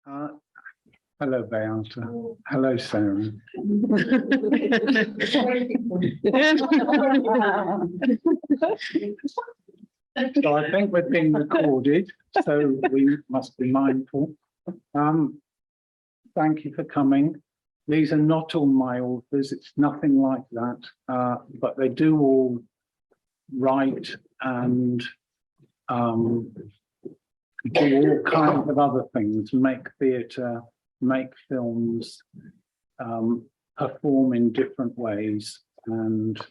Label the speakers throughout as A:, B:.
A: Uh, hello, Beata. Hello, Sarah. So I think we're being recorded, so we must be mindful. Thank you for coming. These are not all my authors, it's nothing like that, but they do all write and do all kinds of other things, make theatre, make films, perform in different ways, and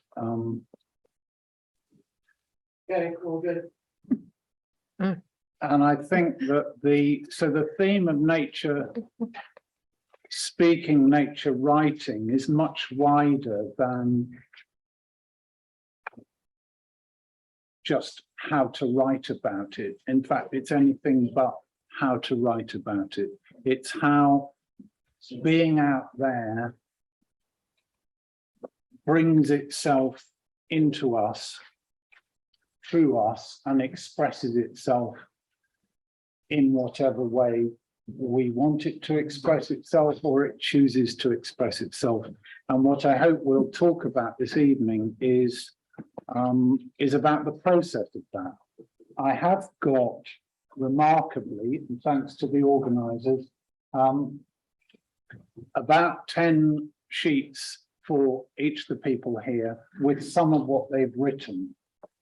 A: and I think that the theme of nature speaking, nature writing is much wider than just how to write about it. In fact, it's anything but how to write about it. It's how being out there brings itself into us, through us, and expresses itself in whatever way we want it to express itself, or it chooses to express itself. And what I hope we'll talk about this evening is about the process of that. I have got, remarkably, and thanks to the organisers, about 10 sheets for each of the people here with some of what they've written,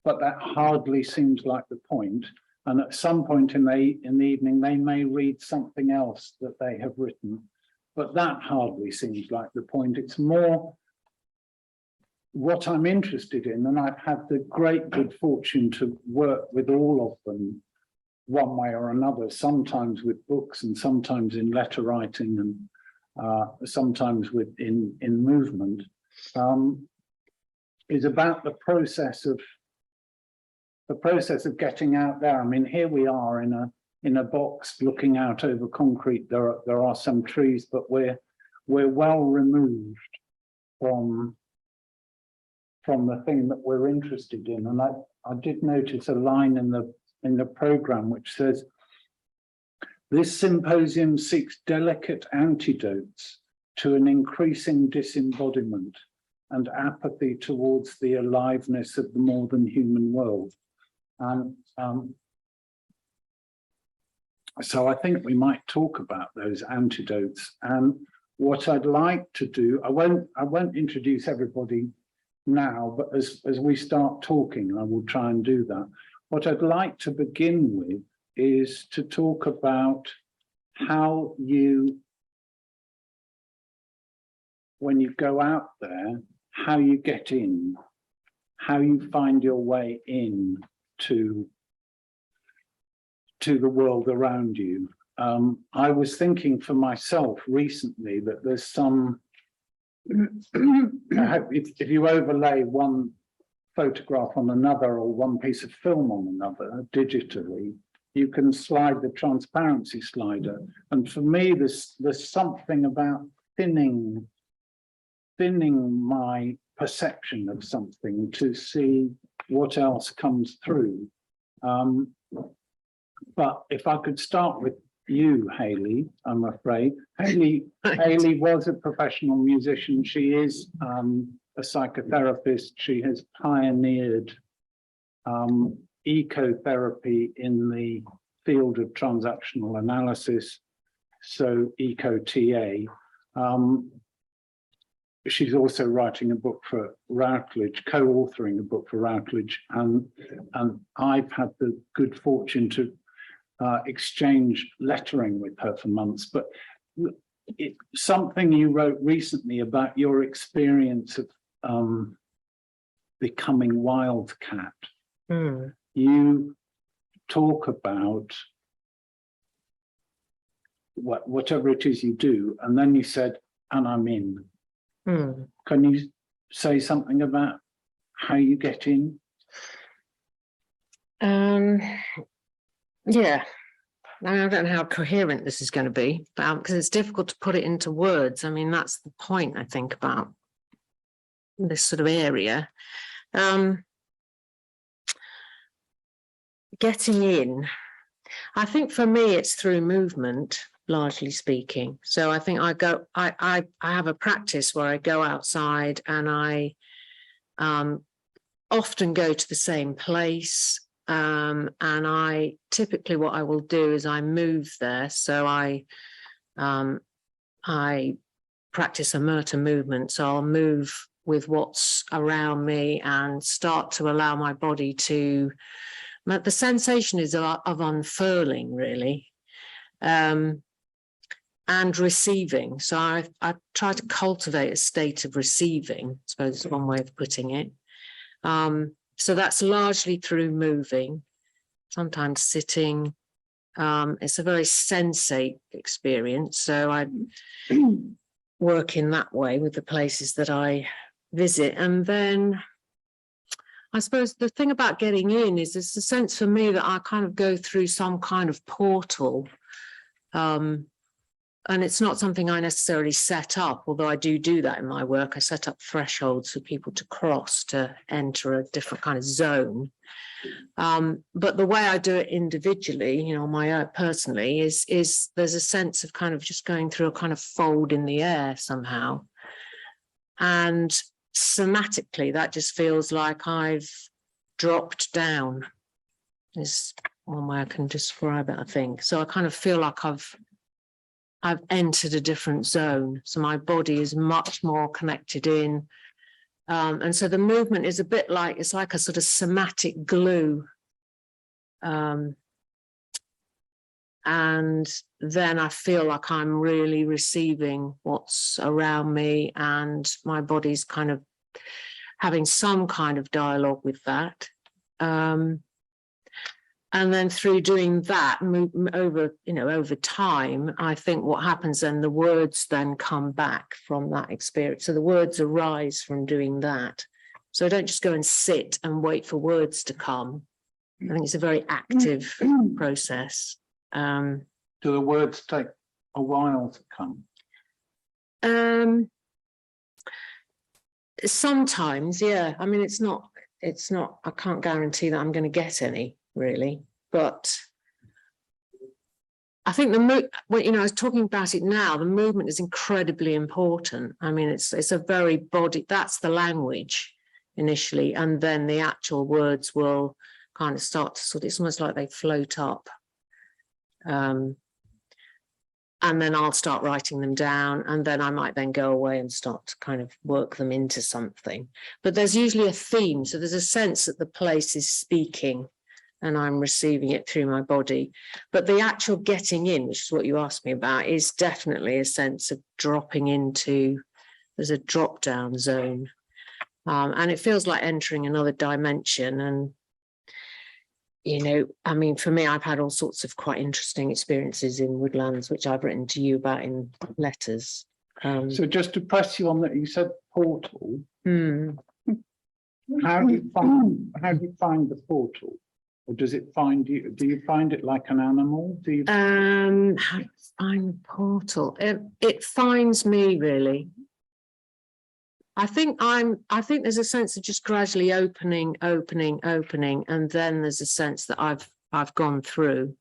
A: but that hardly seems like the point. And at some point in the evening, they may read something else that they have written, but that hardly seems like the point. It's more what I'm interested in, and I've had the great good fortune to work with all of them one way or another, sometimes with books and sometimes in letter writing and sometimes in movement, is about the process of getting out there. I mean, here we are in a box looking out over concrete. There are some trees, but we're well removed from the thing that we're interested in. And I did notice a line in the program which says, "This symposium seeks delicate antidotes to an increasing disembodiment and apathy towards the aliveness of the more than human world." And so I think we might talk about those antidotes. And what I'd like to do, I won't introduce everybody now, but as we start talking, I will try and do that. What I'd like to begin with is to talk about how you, when you go out there, how you get in, how you find your way in to the world around you. I was thinking for myself recently that there's some, if you overlay one photograph on another or one piece of film on another digitally, you can slide the transparency slider. And for me, there's something about thinning my perception of something to see what else comes through. But if I could start with you, Hayley, I'm afraid. Hayley was a professional musician. She is a psychotherapist. She has pioneered ecotherapy in the field of transactional analysis, so eco-TA. She's also writing a book for Routledge, co-authoring a book for Routledge, and I've had the good fortune to exchange lettering with her for months. But something you wrote recently about your experience of becoming wildcat. You talk about whatever it is you do, and then you said, "And I'm in." Can you say something about how you get in?
B: Yeah, I don't know how coherent this is going to be, because it's difficult to put it into words. I mean, that's the point, I think, about this sort of area. Getting in, I think for me, it's through movement. largely speaking. So I think I have a practice where I go outside and I often go to the same place. And I typically what I will do is I move there. So I practice a Murta movement. So I'll move with what's around me and start to allow my body to, the sensation is of unfurling really. And receiving. So I try to cultivate a state of receiving, I suppose is one way of putting it. So that's largely through moving, sometimes sitting. It's a very sensate experience. So I work in that way with the places that I visit. And then I suppose the thing about getting in is there's a sense for me that I kind of go through some kind of portal. And it's not something I necessarily set up, although I do that in my work. I set up thresholds for people to cross to enter a different kind of zone. But the way I do it individually, you know, my personally, is there's a sense of kind of just going through a kind of fold in the air somehow. And somatically, that just feels like I've dropped down, is one way I can describe it, I think. So I kind of feel like I've entered a different zone. So my body is much more connected in. And so the movement is a bit like, it's like a sort of somatic glue. And then I feel like I'm really receiving what's around me, and my body's kind of having some kind of dialogue with that. And then through doing that, over time, I think what happens then, the words then come back from that experience. So the words arise from doing that. So I don't just go and sit and wait for words to come. I think it's a very active process.
A: Do the words take a while to come?
B: Sometimes, yeah. I mean, it's not, I can't guarantee that I'm going to get any, really. But I think well, you know, I was talking about it now, the movement is incredibly important. I mean, it's a very body, that's the language initially, and then the actual words will kind of start to sort of, it's almost like they float up. And then I'll start writing them down, and then I might then go away and start to kind of work them into something. But there's usually a theme. So there's a sense that the place is speaking and I'm receiving it through my body. But the actual getting in, which is what you asked me about, is definitely a sense of dropping into, there's a drop down zone. And it feels like entering another dimension. And you know, I mean, for me, I've had all sorts of quite interesting experiences in woodlands, which I've written to you about in letters.
A: So just to press you on that, you said portal.
B: Hmm.
A: How do you find the portal? Or does it find you? Do you find it like an animal? Do you
B: How do you find the portal? It finds me, really. I think there's a sense of just gradually opening, and then there's a sense that I've gone through.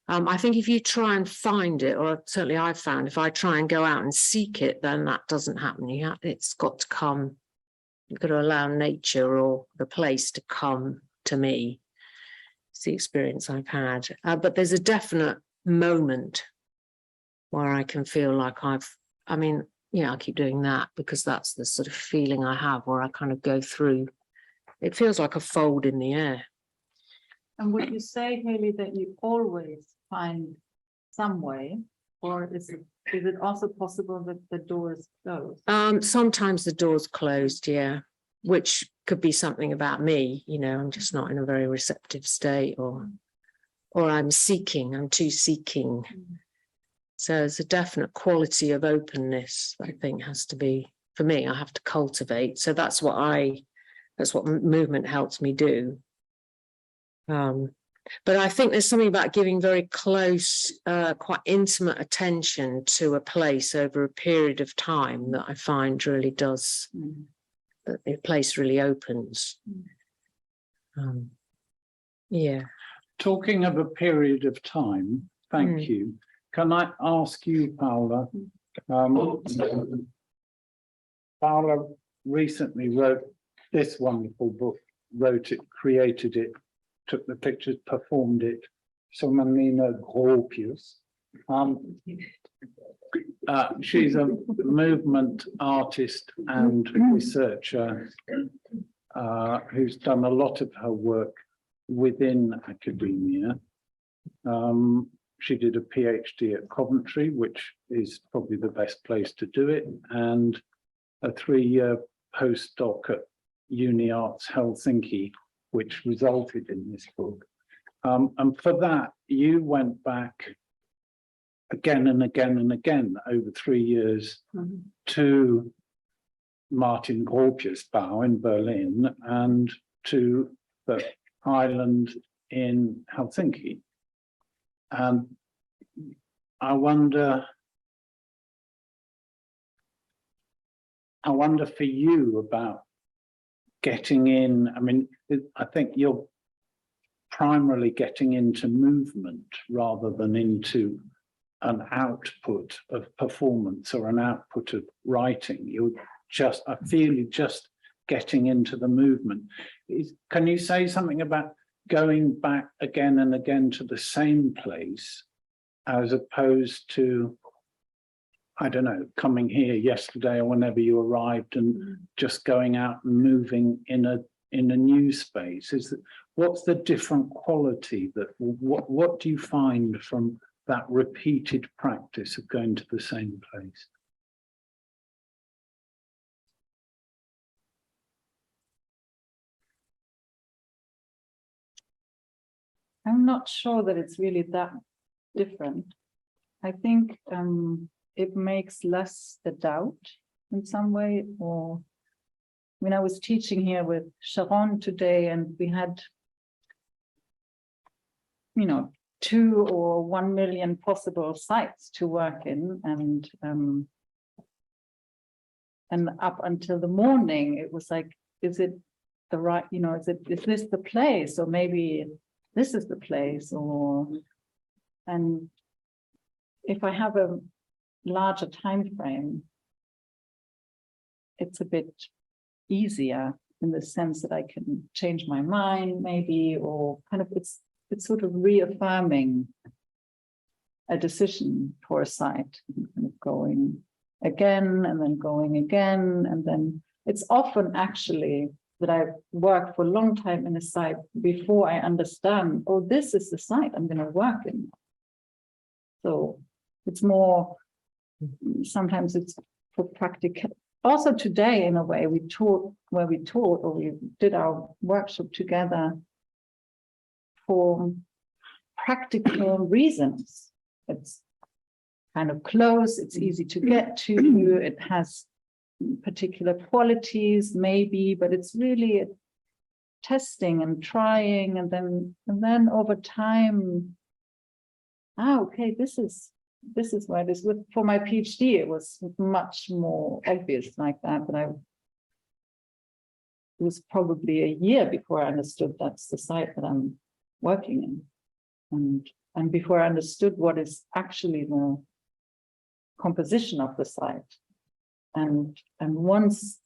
B: I think if you try and find it, or certainly I've found, if I try and go out and seek it, then that doesn't happen. It's got to come. You've got to allow nature or the place to come to me. It's the experience I've had. But there's a definite moment where I can feel like I keep doing that because that's the sort of feeling I have where I kind of go through. It feels like a fold in the air.
C: And would you say, Haley, that you always find some way, or is it also possible that the door is closed?
B: Sometimes the door's closed, yeah, which could be something about me. You know, I'm just not in a very receptive state, or I'm too seeking. So there's a definite quality of openness that I think has to be, for me, I have to cultivate. So that's what movement helps me do. But I think there's something about giving very close, quite intimate attention to a place over a period of time that I find really does, that the place really opens. Yeah.
A: Talking of a period of time, thank you. can I ask you, Paula? Paula recently wrote this wonderful book, wrote it, created it, took the pictures, performed it. Somanina Gropius. She's a movement artist and researcher who's done a lot of her work within academia. She did a PhD at Coventry, which is probably the best place to do it, and a 3-year postdoc at Uni Arts Helsinki, which resulted in this book. And for that, you went back again and again and again over 3 years to Martin Gropius Bau in Berlin and to the island in Helsinki. And I wonder for you about getting in. I mean, I think you're primarily getting into movement rather than into an output of performance or an output of writing. I feel you're just getting into the movement. Can you say something about going back again and again to the same place as opposed to, I don't know, coming here yesterday or whenever you arrived and just going out and moving in a new space? What's the different quality that what do you find from that repeated practice of going to the same place?
C: I'm not sure that it's really that different. I think it makes less the doubt in some way. Or when I was teaching here with Sharon today, and we had, 2 or 1 million possible sites to work in, and up until the morning, it was like, is it the right, is this the place, or maybe this is the place, and if I have a larger time frame, it's a bit easier in the sense that I can change my mind, maybe, or kind of it's sort of reaffirming a decision for a site, kind of going again and then going again, and then it's often actually that I've worked for a long time in a site before I understand, oh, this is the site I'm going to work in. So it's more, sometimes it's for practical. Also today, in a way, we did our workshop together for practical reasons. It's kind of close, it's easy to get to, it has particular qualities, maybe, but it's really testing and trying, and then over time, okay, this is where it is. For my PhD, it was much more obvious like that, but it was probably a year before I understood that's the site that I'm working in, and before I understood what is actually the composition of the site. And once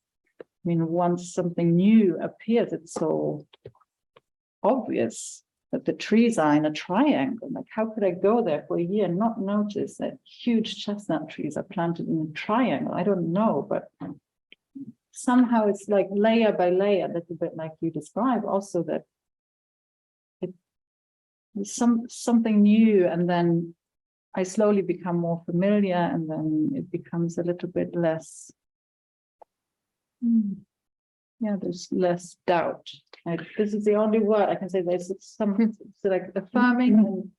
C: something new appears, it's so obvious that the trees are in a triangle. Like, how could I go there for a year and not notice that huge chestnut trees are planted in a triangle? I don't know, but somehow it's like layer by layer, a little bit like you describe, also that it's something new, and then I slowly become more familiar, and then it becomes a little bit less, there's less doubt. This is the only word I can say. There's something like affirming, and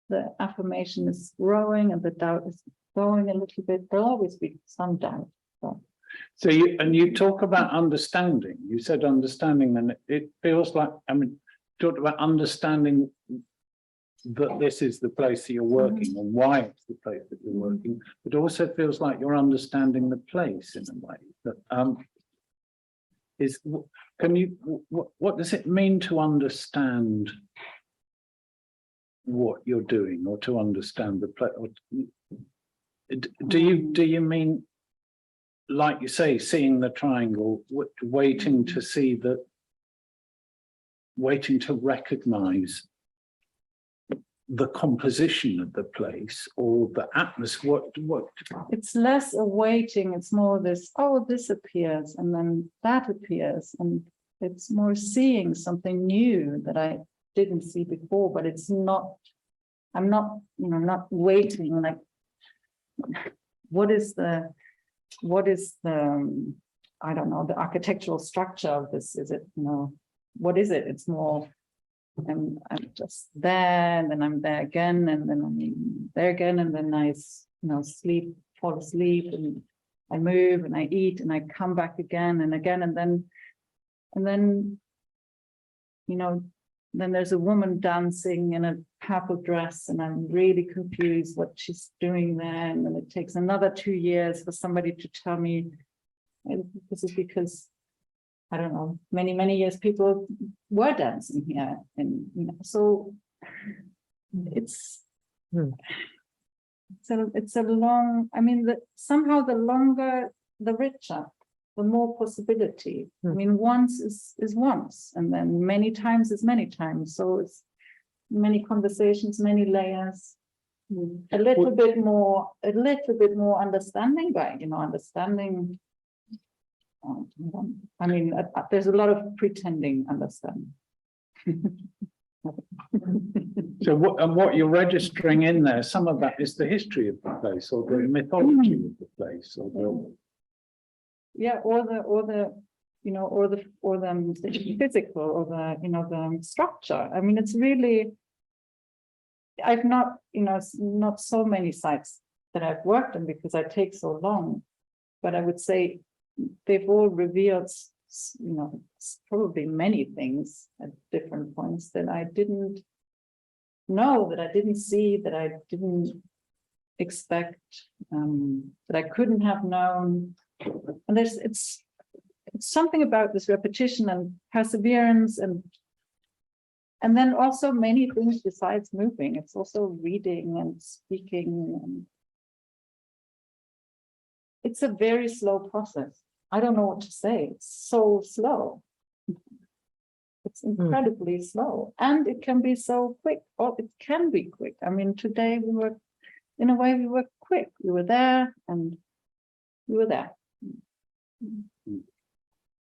C: the affirmation is growing, and the doubt is going a little bit. There'll always be some doubt.
A: So you talk about understanding. You said understanding, and it feels like, talked about understanding that this is the place that you're working, and why it's the place that you're working. It also feels like you're understanding the place in a way that what does it mean to understand what you're doing or to understand the play? Do you mean, like you say, seeing the triangle, waiting to see the, waiting to recognize the composition of the place or the atmosphere? What?
C: It's less a waiting, it's more this, oh, this appears and then that appears, and it's more seeing something new that I didn't see before, but it's not, I'm not, not waiting, like, what is the, I don't know, the architectural structure of this? Is it, what is it? It's more, I'm just there, and then I'm there again, and then I'm there again, and then I, fall asleep, and I move, and I eat, and I come back again and again, and then, then there's a woman dancing in a purple dress, and I'm really confused what she's doing there, and then it takes another 2 years for somebody to tell me, this is because, I don't know, many years people were dancing here, and so it's a long, I mean, somehow the longer, the richer, the more possibility. I mean, once is once, and then many times is many times. So it's many conversations, many layers, a little bit more understanding, but understanding. I mean, there's a lot of pretending understanding.
A: So what you're registering in there, some of that is the history of the place or the mythology of the place, or the,
C: yeah, or the physical, or the structure. I mean, it's really, I've not, not so many sites that I've worked on because I take so long, but I would say they've all revealed, probably many things at different points that I didn't know, that I didn't see, that I didn't expect, that I couldn't have known. And it's something about this repetition and perseverance, and then also many things besides moving. It's also reading and speaking. And it's a very slow process. I don't know what to say. It's so slow. It's incredibly slow, and it can be so quick, or it can be quick. I mean, today we were quick. We were there, and we were there. It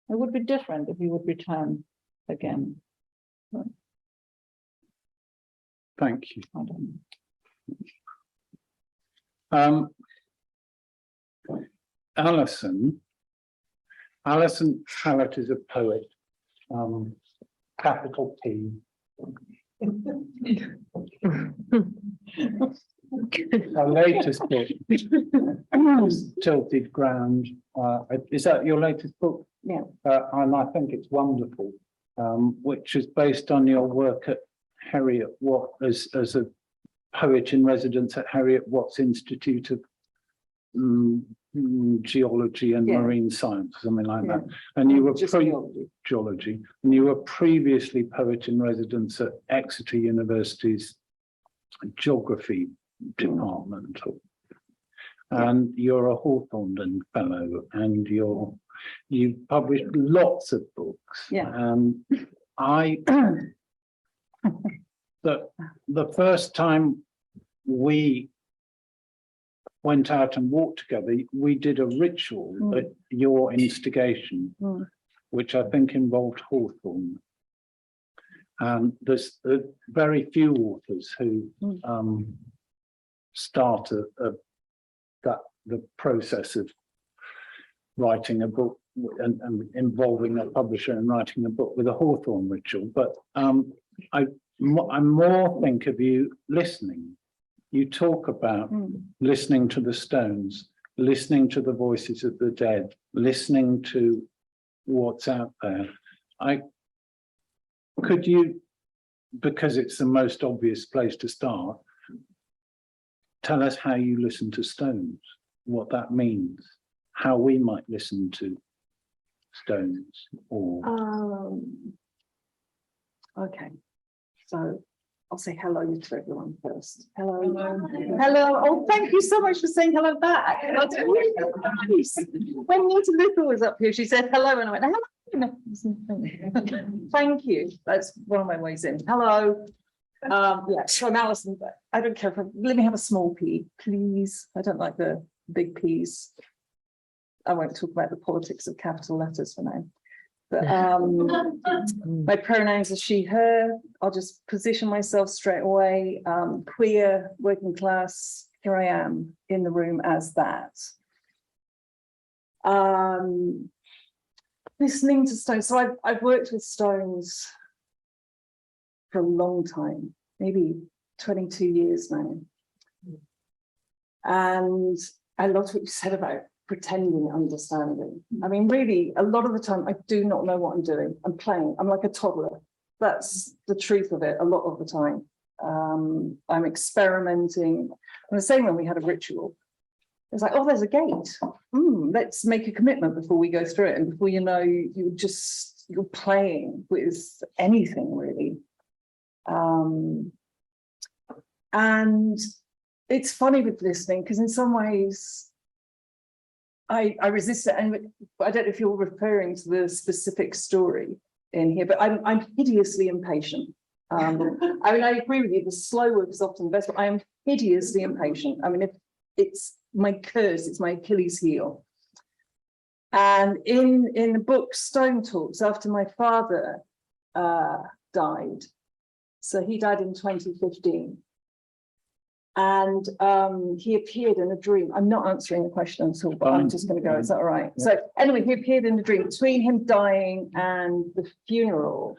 C: would be different if we would return again.
A: thank you.
C: I don't know.
A: Alison Hallett is a poet, capital P. Her latest book is Tilted Ground. Is that your latest book?
C: Yeah.
A: And I think it's wonderful, which is based on your work at Harriet Watt as a poet in residence at Harriet Watt's Institute of Geology and Marine Science, something like that. And you were geology, and you were previously poet in residence at Exeter University's Geography Department. And you're a Hawthornden Fellow, and you've published lots of books.
C: Yeah.
A: The first time we went out and walked together, we did a ritual at your instigation, which I think involved Hawthorne. And there's very few authors who start the process of writing a book and involving a publisher and writing a book with a Hawthorne ritual. But I more think of you listening. You talk about listening to the stones, listening to the voices of the dead, listening to what's out there. Could you, because it's the most obvious place to start, tell us how you listen to stones, what that means, how we might listen to stones, or
C: Okay, so I'll say hello to everyone first. Hello. Hello. Oh, thank you so much for saying hello back. That's really nice. When Nita Little was up here, she said hello, and I went, hello. Thank you. That's one of my ways in. Hello. Yeah, so I'm Alison, but I don't care if let me have a small p, please. I don't like the big P's. I won't talk about the politics of capital letters for now. But my pronouns are she, her. I'll just position myself straight away. Queer, working class, here I am in the room as that. Listening to stones. So I've worked with stones for a long time, maybe 22 years now. And I loved what you said about pretending understanding. I mean, really, a lot of the time, I do not know what I'm doing. I'm playing. I'm like a toddler. That's the truth of it a lot of the time. I'm experimenting. And the same when we had a ritual. It's like, oh, there's a gate. Let's make a commitment before we go through it. And before you know, you're playing with anything, really. And it's funny with listening, because in some ways, I resist it, and I don't know if you're referring to the specific story in here, but I'm hideously impatient. I mean, I agree with you, the slow work is often the best, but I am hideously impatient. I mean, if it's my curse, it's my Achilles heel. And in the book Stone Talks, after my father died, so he died in 2015. And he appeared in a dream. I'm not answering the question at all, but I'm just going to go. Is that all right? Yeah. So anyway, he appeared in a dream between him dying and the funeral.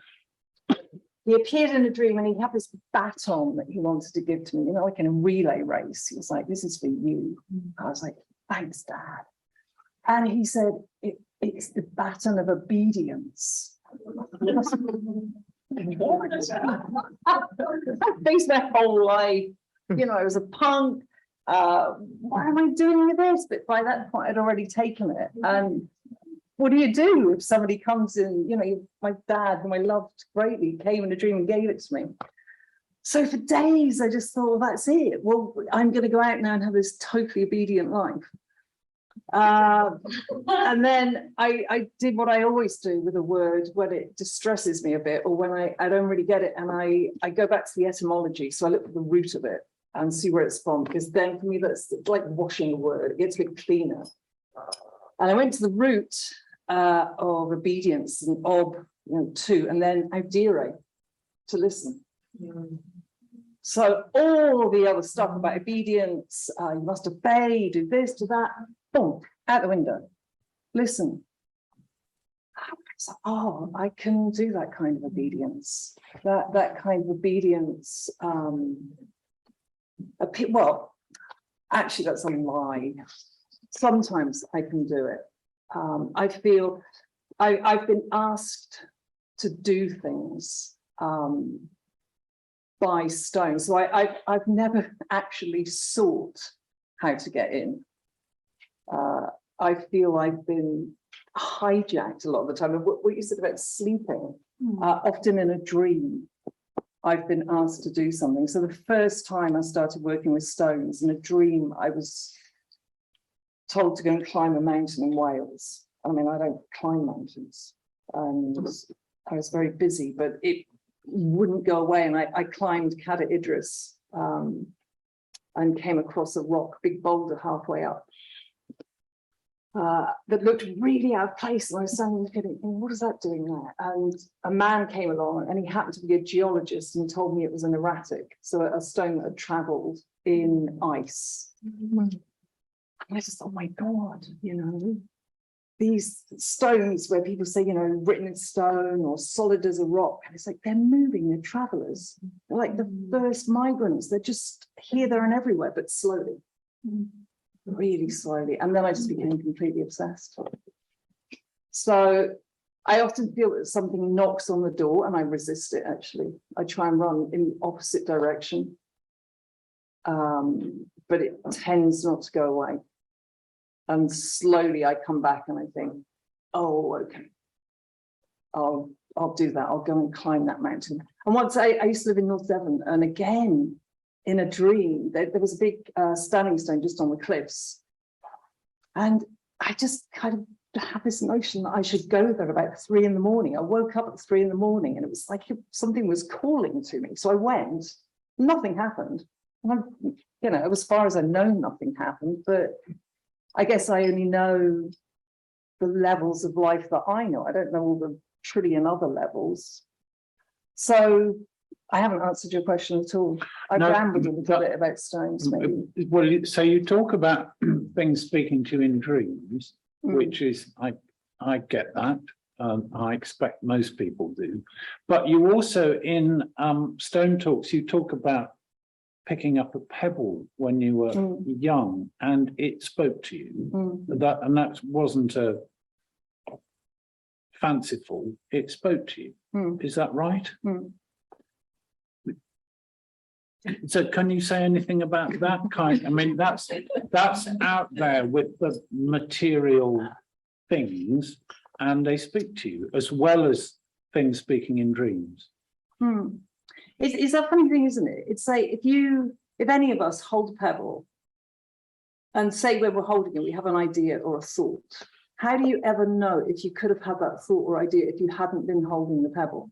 C: He appeared in a dream and he had this baton that he wanted to give to me, you know, like in a relay race. He was like, this is for you. I was like, thanks, Dad. And he said, it's the baton of obedience. I faced my whole life. You know, I was a punk. Why am I doing this? But by that point, I'd already taken it. And what do you do if somebody comes in? You know, my dad, whom I loved greatly, came in a dream and gave it to me. So for days, I just thought, well, that's it. Well, I'm going to go out now and have this totally obedient life. And then I did what I always do with a word when it distresses me a bit, or when I don't really get it. And I go back to the etymology. So I look at the root of it and see where it's from, because then for me, that's like washing a word. It gets a bit cleaner. And I went to the root of obedience and to, and then audire, to listen. So all the other stuff about obedience, you must obey, do this, do that, boom, out the window. Listen. Oh, I can do that kind of obedience. That kind of obedience. Well, actually, that's a lie. Sometimes I can do it. I feel I've been asked to do things by stone. So I've never actually sought how to get in. I feel I've been hijacked a lot of the time. And what you said about sleeping, often in a dream, I've been asked to do something. So the first time I started working with stones in a dream, I was told to go and climb a mountain in Wales. I mean, I don't climb mountains. And I was very busy, but it wouldn't go away. And I climbed Cadair Idris and came across a rock, big boulder halfway up. That looked really out of place, and I was standing looking, what is that doing there? And a man came along, and he happened to be a geologist, and told me it was an erratic, so a stone that had travelled in ice. And I just thought, oh my God, you know, these stones where people say, you know, written in stone or solid as a rock, and it's like they're moving, they're travellers, they're like the first migrants. They're just here, there, and everywhere, but slowly. Really slowly, and then I just became completely obsessed. So I often feel that something knocks on the door and I resist it. Actually, I try and run in the opposite direction, but it tends not to go away. And slowly I come back and I think, oh, okay, I'll do that. I'll go and climb that mountain.
D: And once I used to live in North Devon, and again, in a dream, there was a big standing stone just on the cliffs. And I just kind of had this notion that I should go there about 3 in the morning. I woke up at 3 in the morning and it was like something was calling to me. So I went, nothing happened. And you know, as far as I know, nothing happened, but I guess I only know the levels of life that I know. I don't know all the trillion other levels. So I haven't answered your question at all. I rambled a little bit about stones, maybe.
A: Well, so you talk about things speaking to you in dreams, which is, I get that. I expect most people do. But you also, in Stone Talks, you talk about picking up a pebble when you were young, and it spoke to you. That wasn't a fanciful, it spoke to you. Is that right? So can you say anything about that kind? I mean, that's out there with the material things, and they speak to you as well as things speaking in dreams.
D: It's a funny thing, isn't it? It's like if any of us hold a pebble and say when we're holding it, we have an idea or a thought. How do you ever know if you could have had that thought or idea if you hadn't been holding the pebble?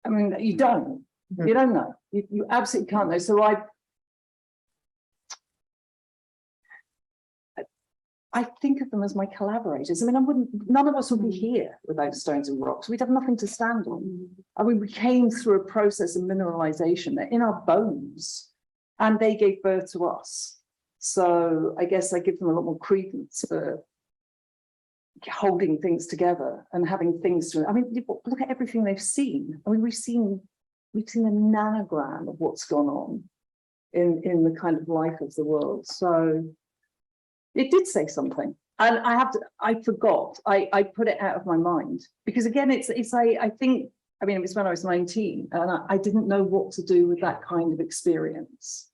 D: I mean, you don't. You don't know. You absolutely can't know. So I think of them as my collaborators. I mean, none of us would be here without stones and rocks. We'd have nothing to stand on. I mean, we came through a process of mineralization. They're in our bones, and they gave birth to us. So I guess I give them a lot more credence for holding things together and having things to. I mean, look at everything they've seen. I mean, we've seen a nanogram of what's gone on in the kind of life of the world. So it did say something. And I forgot, I put it out of my mind. Because again, I think, I mean, it was when I was 19 and I didn't know what to do with that kind of experience.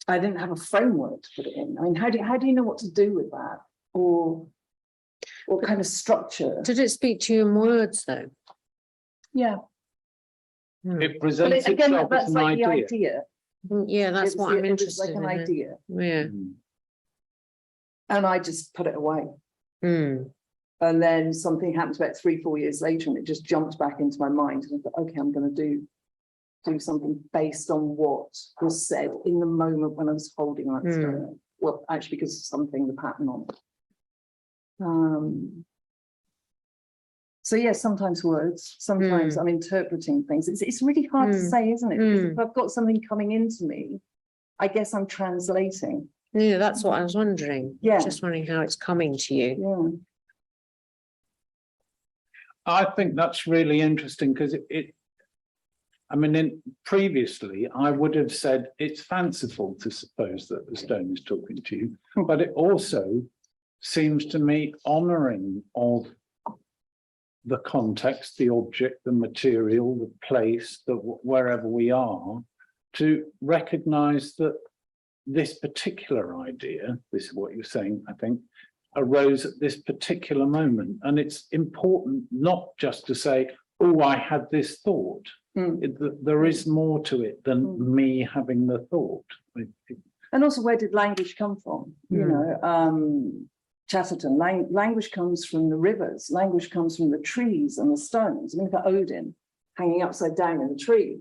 D: I didn't have a framework to put it in. I mean, how do you know what to do with that? Or what kind of structure?
B: Did it speak to you in words though?
D: Yeah.
A: It presents
D: again,
A: itself
D: that's
A: as an
D: like
A: idea.
D: the idea.
B: Yeah, that's what I'm interested
D: in. Like an idea.
B: Yeah.
D: And I just put it away.
B: And
D: then something happens about 3-4 years later, and it just jumped back into my mind. And I thought, okay, I'm going to do something based on what was said in the moment when I was holding that stone. Well, actually, because of something, the pattern on it. So yes, sometimes words, sometimes I'm interpreting things. It's really hard to say, isn't it? Because if I've got something coming into me, I guess I'm translating.
B: yeah, that's what I was wondering.
D: Yeah.
B: Just wondering how it's coming to you.
D: Yeah.
A: I think that's really interesting because I mean, previously I would have said it's fanciful to suppose that the stone is talking to you, but it also seems to me honouring of the context, the object, the material, the place, wherever we are, to recognise that this particular idea, this is what you're saying, I think, arose at this particular moment. And it's important not just to say, oh, I had this thought. There is more to it than me having the thought.
D: And also, where did language come from? You know, Chatterton, language comes from the rivers, language comes from the trees and the stones. I mean, look at Odin hanging upside down in a tree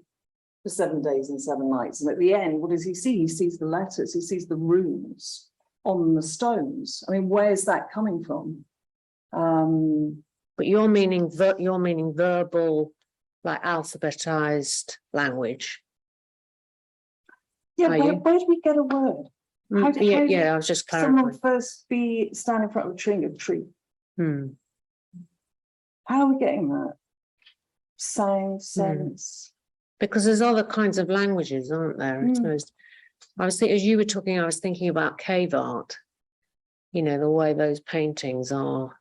D: for 7 days and 7 nights. And at the end, what does he see? He sees the letters, he sees the runes on the stones. I mean, where's that coming from?
B: But you're meaning verbal, like alphabetized language.
D: Yeah, where do we get a word? How did
B: I was just clarifying.
D: someone first be standing in front of a tree? How are we getting that? Sound, sense.
B: Because there's other kinds of languages, aren't there? I suppose. I was thinking, as you were talking, I was thinking about cave art. You know, the way those paintings are,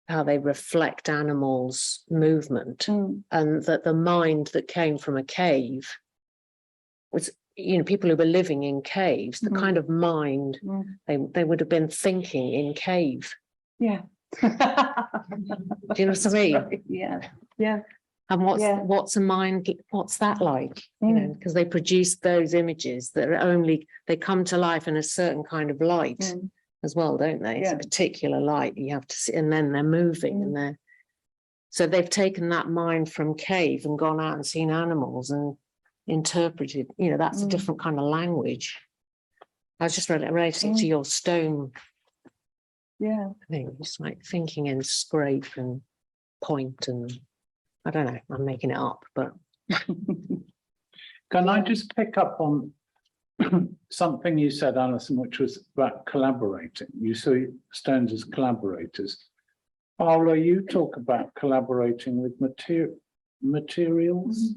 B: how they reflect animals' movement, and that the mind that came from a cave was, you know, people who were living in caves, the kind of mind they would have been thinking in cave.
D: Yeah.
B: Do you know what I mean?
C: Yeah, yeah.
B: And
C: Yeah.
B: what's a mind, what's that like? You know, because they produce those images that are only, they come to life in a certain kind of light as well, don't they? It's a
C: Yeah.
B: particular light you have to see, and then they're moving and they're, so they've taken that mind from cave and gone out and seen animals and interpreted, you know, that's a different kind of language. I was just relating to your stone thing, just like thinking in scrape and point and I don't know, I'm making it up, but.
A: Can I just pick up on something you said, Alison, which was about collaborating? You see stones as collaborators. Paula, you talk about collaborating with materials.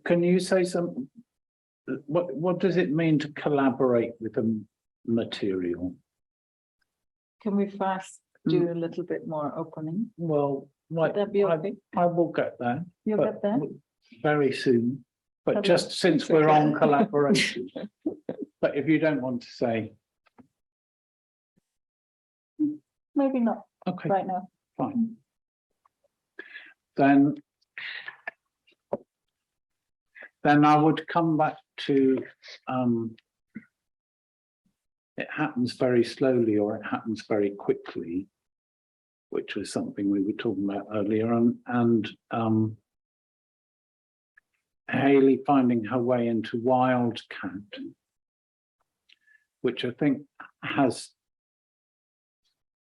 A: Can you say something? What does it mean to collaborate with a material?
C: Can we first do a little bit more opening?
A: Well,
C: Would that be okay?
A: I will get there.
C: You'll
A: but
C: get there?
A: Very soon. But
C: Hello.
A: just since
C: It's
A: we're
C: okay.
A: on collaboration. But if you don't want to say,
C: Maybe not
A: okay,
C: right now.
A: fine. Then I would come back to it happens very slowly or it happens very quickly, which was something we were talking about earlier, and Hayley finding her way into Wildcat, which I think has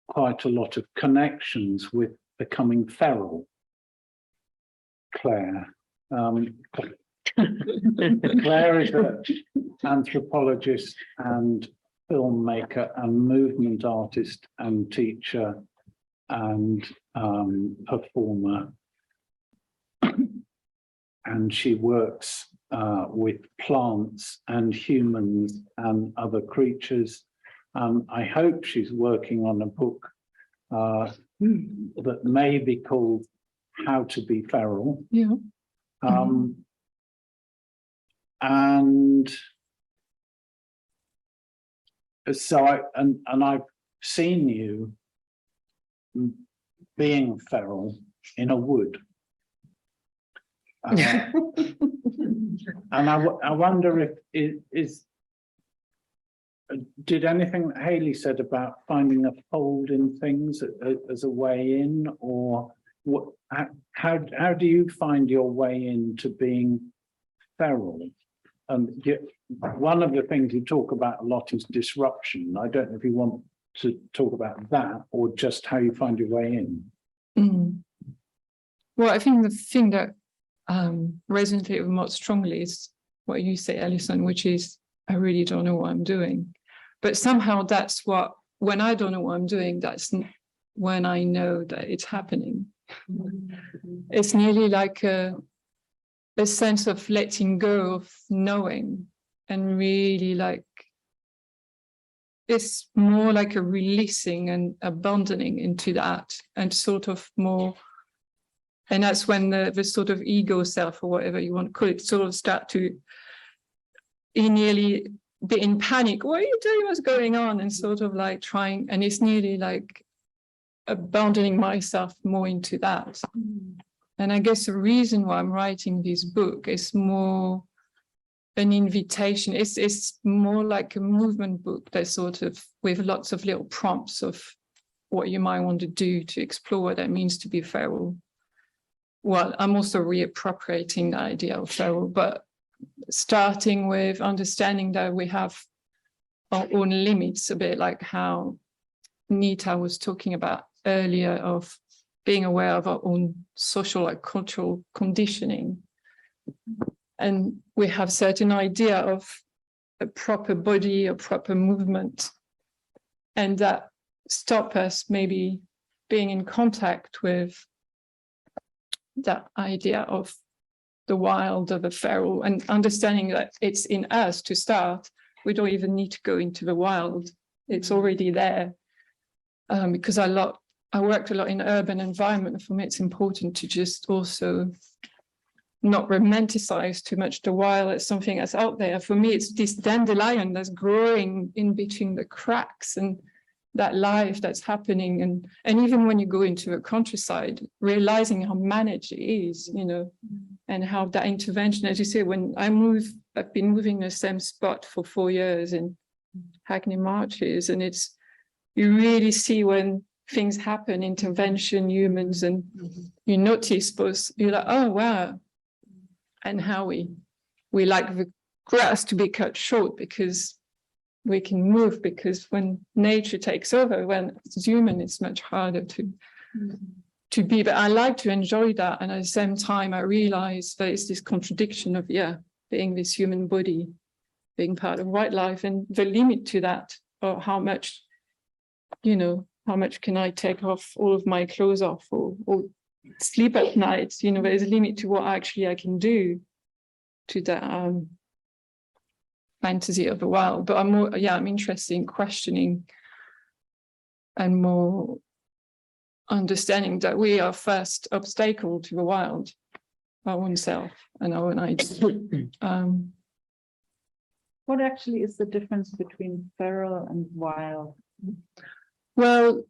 A: quite a lot of connections with becoming feral. Claire. Claire is an anthropologist and filmmaker and movement artist and teacher and performer. And she works with plants and humans and other creatures. I hope she's working on a book that may be called How to Be Feral.
C: Yeah.
A: And so I've seen you being feral in a wood. And I wonder if did anything that Hayley said about finding a fold in things as a way in, or what? How do you find your way into being feral? And one of the things you talk about a lot is disruption. I don't know if you want to talk about that or just how you find your way in.
E: Well, I think the thing that resonated most strongly is what you say, Alison, which is I really don't know what I'm doing. But somehow that's what, when I don't know what I'm doing, that's when I know that it's happening. It's nearly like a sense of letting go of knowing, and really like it's more like a releasing and abandoning into that, and sort of more. And that's when the sort of ego self, or whatever you want to call it, sort of start to nearly be in panic. What are you doing? What's going on? And sort of like trying, and it's nearly like abandoning myself more into that. And I guess the reason why I'm writing this book is more an invitation. It's more like a movement book that's sort of with lots of little prompts of what you might want to do to explore what that means to be feral. Well, I'm also reappropriating the idea of feral, but starting with understanding that we have our own limits, a bit like how Nita was talking about earlier, of being aware of our own social and cultural conditioning. And we have certain idea of a proper body, a proper movement, and that stop us maybe being in contact with that idea of the wild, of the feral, and understanding that it's in us to start. We don't even need to go into the wild. It's already there. Because I worked a lot in urban environment. For me, it's important to just also not romanticize too much the wild as something that's out there. For me, it's this dandelion that's growing in between the cracks, and that life that's happening, and even when you go into the countryside, realizing how managed it is, you know, and how that intervention, as you say, when I've been moving the same spot for 4 years in Hackney Marshes, and you really see when things happen, intervention, humans, and you notice both, you're like, oh wow, and how we like the grass to be cut short because we can move, because when nature takes over, when it's human, it's much harder to be. But I like to enjoy that, and at the same time I realize there is this contradiction of being this human body, being part of wildlife, and the limit to that, or how much, you know, how much can I take off all of my clothes off, or sleep at night, you know, there's a limit to what actually I can do to that fantasy of the wild. But I'm interested in questioning and more understanding that we are first obstacle to the wild, our own self and our own identity.
C: What actually is the difference between feral and wild?
E: Well,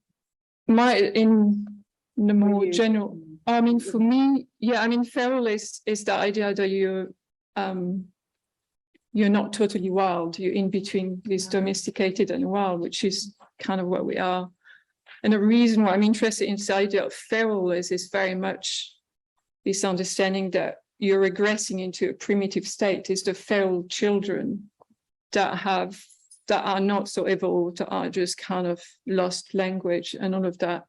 E: in the more general, I mean, for me, feral is the idea that you're not totally wild. You're in between this domesticated and wild, which is kind of what we are. And the reason why I'm interested in the idea of feral is very much this understanding that you're regressing into a primitive state. Is the feral children that are not so evolved, that are just kind of lost language and all of that.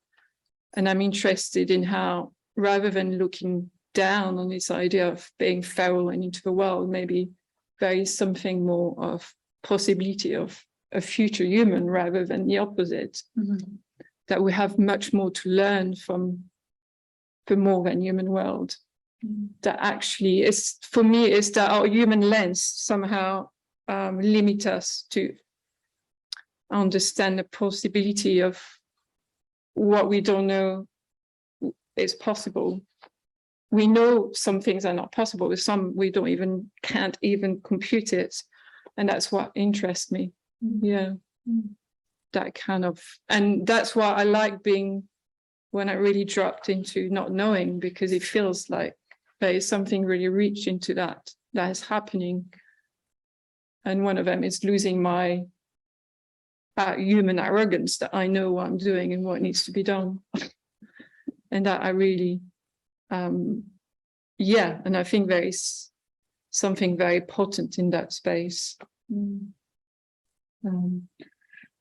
E: And I'm interested in how, rather than looking down on this idea of being feral and into the world, maybe there is something more of possibility of a future human rather than the opposite, that we have much more to learn from the more than human world. That actually is, for me, is that our human lens somehow limit us to understand the possibility of what we don't know is possible. We know some things are not possible, but some we can't even compute it. And that's what interests me. Yeah. That kind of, and that's why I like being, when I really dropped into not knowing, because it feels like there is something really rich into that is happening. And one of them is losing my human arrogance that I know what I'm doing and what needs to be done. And that I really, and I think there is something very potent in that space.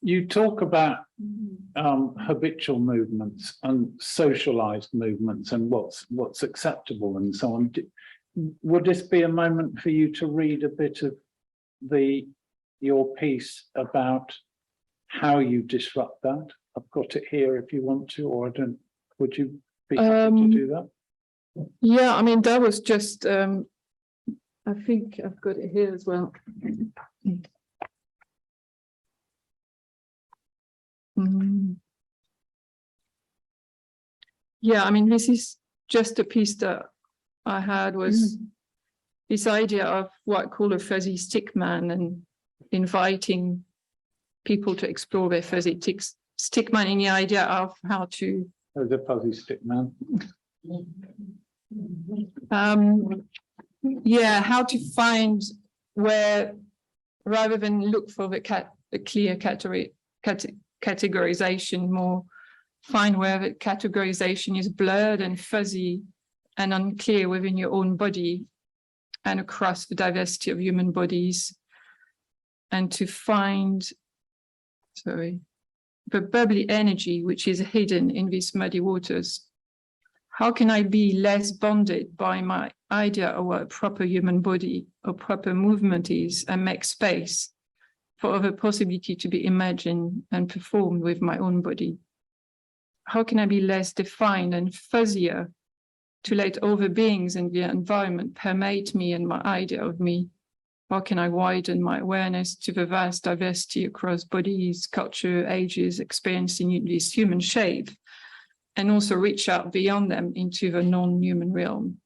A: You talk about habitual movements and socialized movements and what's acceptable and so on. Would this be a moment for you to read a bit of your piece about how you disrupt that? I've got it here if you want to, or I don't. Would you be happy to do that?
E: Yeah, I mean, that was just, I think I've got it here as well. Yeah, I mean, this is just a piece that I had, was this idea of what I call a fuzzy stick man, and inviting people to explore their fuzzy stick man, in the idea of how to.
A: There's a fuzzy stick man.
E: How to find where, rather than look for the clear categorization, more find where the categorization is blurred and fuzzy and unclear within your own body and across the diversity of human bodies, and to find, the bubbly energy which is hidden in these muddy waters. How can I be less bonded by my idea of what a proper human body or proper movement is, and make space for other possibility to be imagined and performed with my own body? How can I be less defined and fuzzier to let other beings and the environment permeate me and my idea of me? How can I widen my awareness to the vast diversity across bodies, culture, ages, experiencing this human shape, and also reach out beyond them into the non-human realm?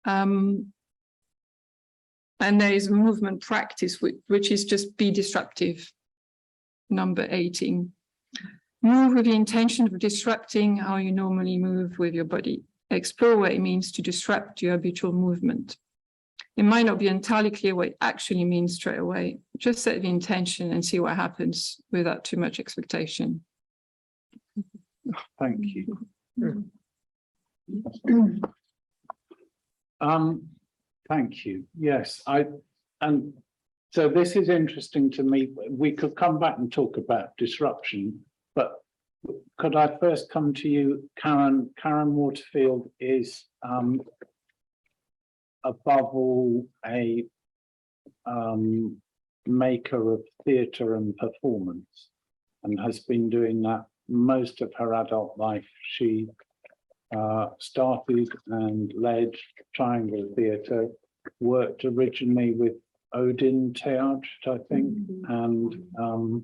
E: And there is movement practice, which is just be disruptive. number 18. Move with the intention of disrupting how you normally move with your body. Explore what it means to disrupt your habitual movement. It might not be entirely clear what it actually means straight away. Just set the intention and see what happens without too much expectation.
A: Thank you. Thank you. Yes, and so this is interesting to me. We could come back and talk about disruption, but could I first come to you, Karen? Karen Waterfield is above all a maker of theatre and performance, and has been doing that most of her adult life. She started and led Triangle Theatre, worked originally with Odin Teatr, I think, and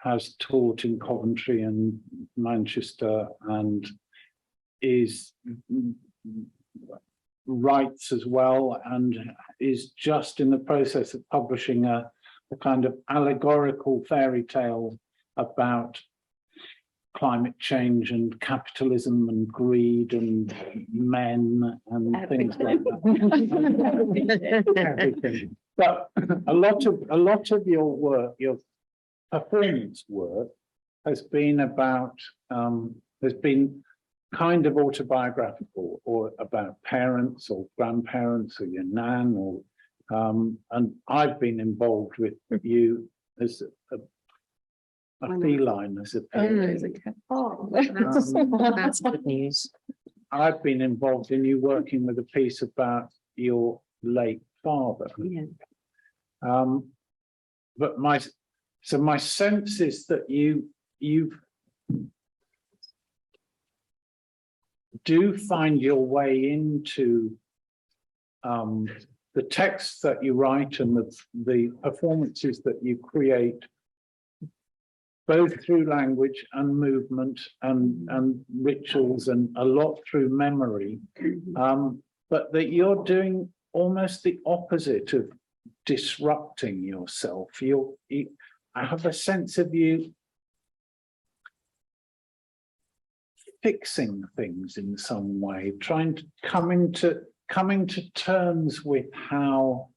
A: has taught in Coventry and Manchester, and writes as well, and is just in the process of publishing a kind of allegorical fairy tale about climate change and capitalism and greed and men and things like that. Everything. But a lot of your work, your performance work, has been about has been kind of autobiographical, or about parents or grandparents or your nan, or and I've been involved with you as a feline, as a parent.
B: Oh, that's good news.
A: I've been involved in you working with a piece about your late father.
B: Yeah.
A: But my sense is that you do find your way into the texts that you write and the performances that you create, both through language and movement and rituals, and a lot through memory, but that you're doing almost the opposite of disrupting yourself. I have a sense of you fixing things in some way, trying to coming to terms with how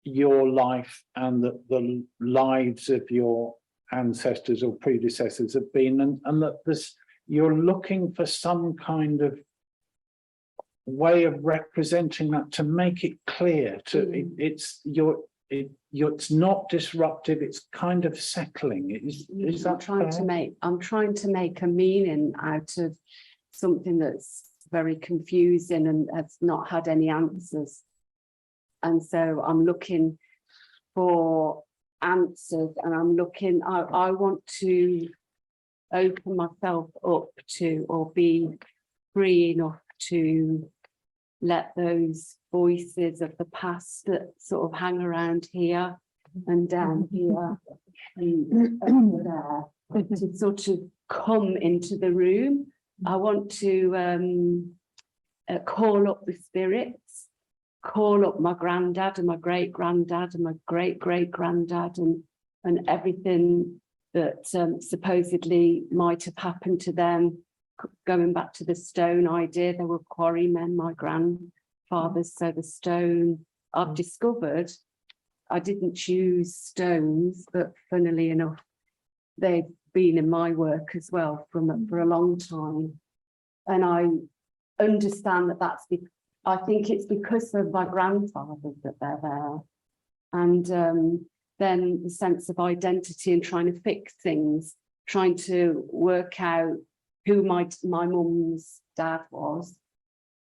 A: your life and the lives of your ancestors or predecessors have been, and that you're looking for some kind of way of representing that, to make it clear, it's not disruptive, it's kind of settling. Is that
F: trying
A: fair?
F: to make I'm trying to make a meaning out of something that's very confusing and has not had any answers, and so I'm looking for answers, and I'm looking, I want to open myself up to, or be free enough to let those voices of the past that sort of hang around here and down here and over there to sort of come into the room. I want to call up the spirits, call up my granddad and my great granddad and my great great granddad, and everything that supposedly might have happened to them. Going back to the stone idea, there were quarrymen, my grandfathers. So the stone, I've discovered, I didn't choose stones, but funnily enough, they've been in my work as well for a long time. And I understand that I think it's because of my grandfathers that they're there. And then the sense of identity and trying to fix things, trying to work out who my mum's dad was.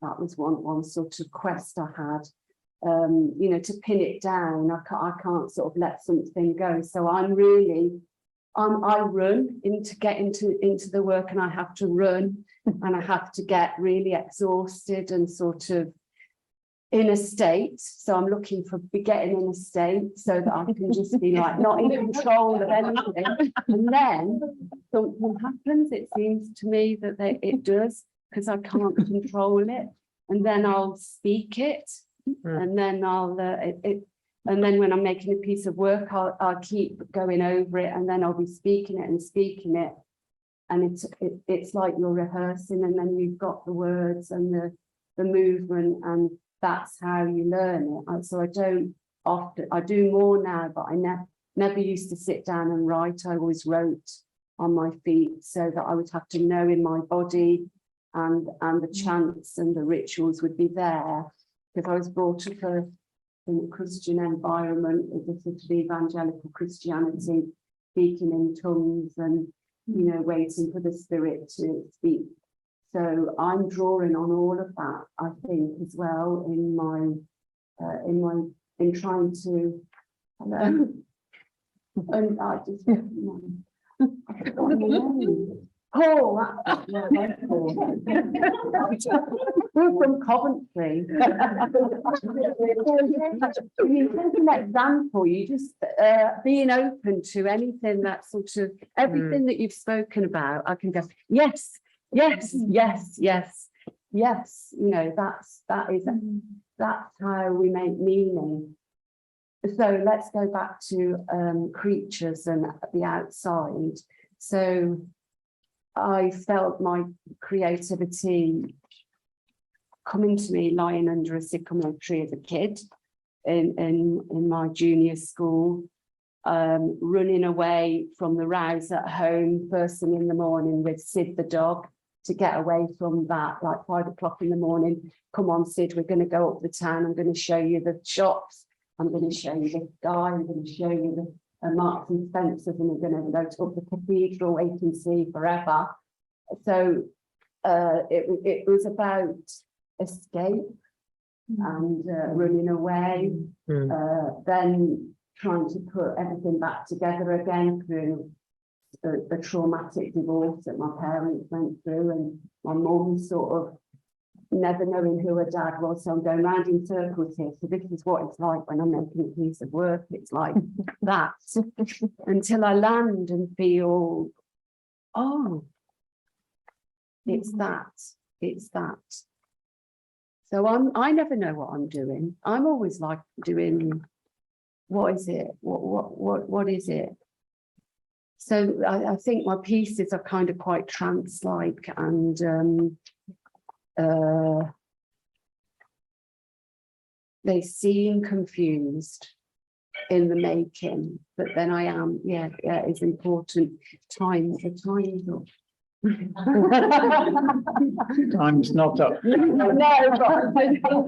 F: That was one sort of quest I had, you know, to pin it down. I can't sort of let something go. So I run get into the work, and I have to run, and I have to get really exhausted and sort of in a state. So I'm looking for getting in a state so that I can just be like not in control of anything. And then something happens. It seems to me that it does, because I can't control it. And then I'll speak it, and then And then when I'm making a piece of work, I'll keep going over it, and then I'll be speaking it and speaking it. And it's like you're rehearsing, and then you've got the words and the movement, and that's how you learn it. So I don't often, I do more now, but I never used to sit down and write. I always wrote on my feet, so that I would have to know in my body, and the chants and the rituals would be there, because I was brought up in a Christian environment with the sort of evangelical Christianity, speaking in tongues and, you know, waiting for the Spirit to speak. So I'm drawing on all of that, I think, as well in trying to, and I just, Paul, we're from Coventry. You take an example, you just being open to anything that sort of everything that you've spoken about. I can go, yes, yes, yes, yes, yes. You know, that's how we make meaning. So let's go back to creatures and the outside. So I felt my creativity coming to me lying under a sycamore tree as a kid in my junior school, running away from the rows at home first thing in the morning with Sid the dog to get away from that, like 5 o'clock in the morning. Come on, Sid, we're going to go up the town. I'm going to show you the shops. I'm going to show you the guy. I'm going to show you the Marks and Spencer's, and we're going to go to the cathedral, wait and see forever. So it was about escape and running away, then trying to put everything back together again through the traumatic divorce that my parents went through, and my mum sort of never knowing who her dad was. So I'm going round in circles here. So this is what it's like when I'm making a piece of work. It's like that until I land and feel, oh, it's that. So I never know what I'm doing. I'm always like doing, what is it? What is it? So I think my pieces are kind of quite trance-like, and they seem confused in the making, but then I am, it's important. The time's up.
A: Time's not up.
F: No,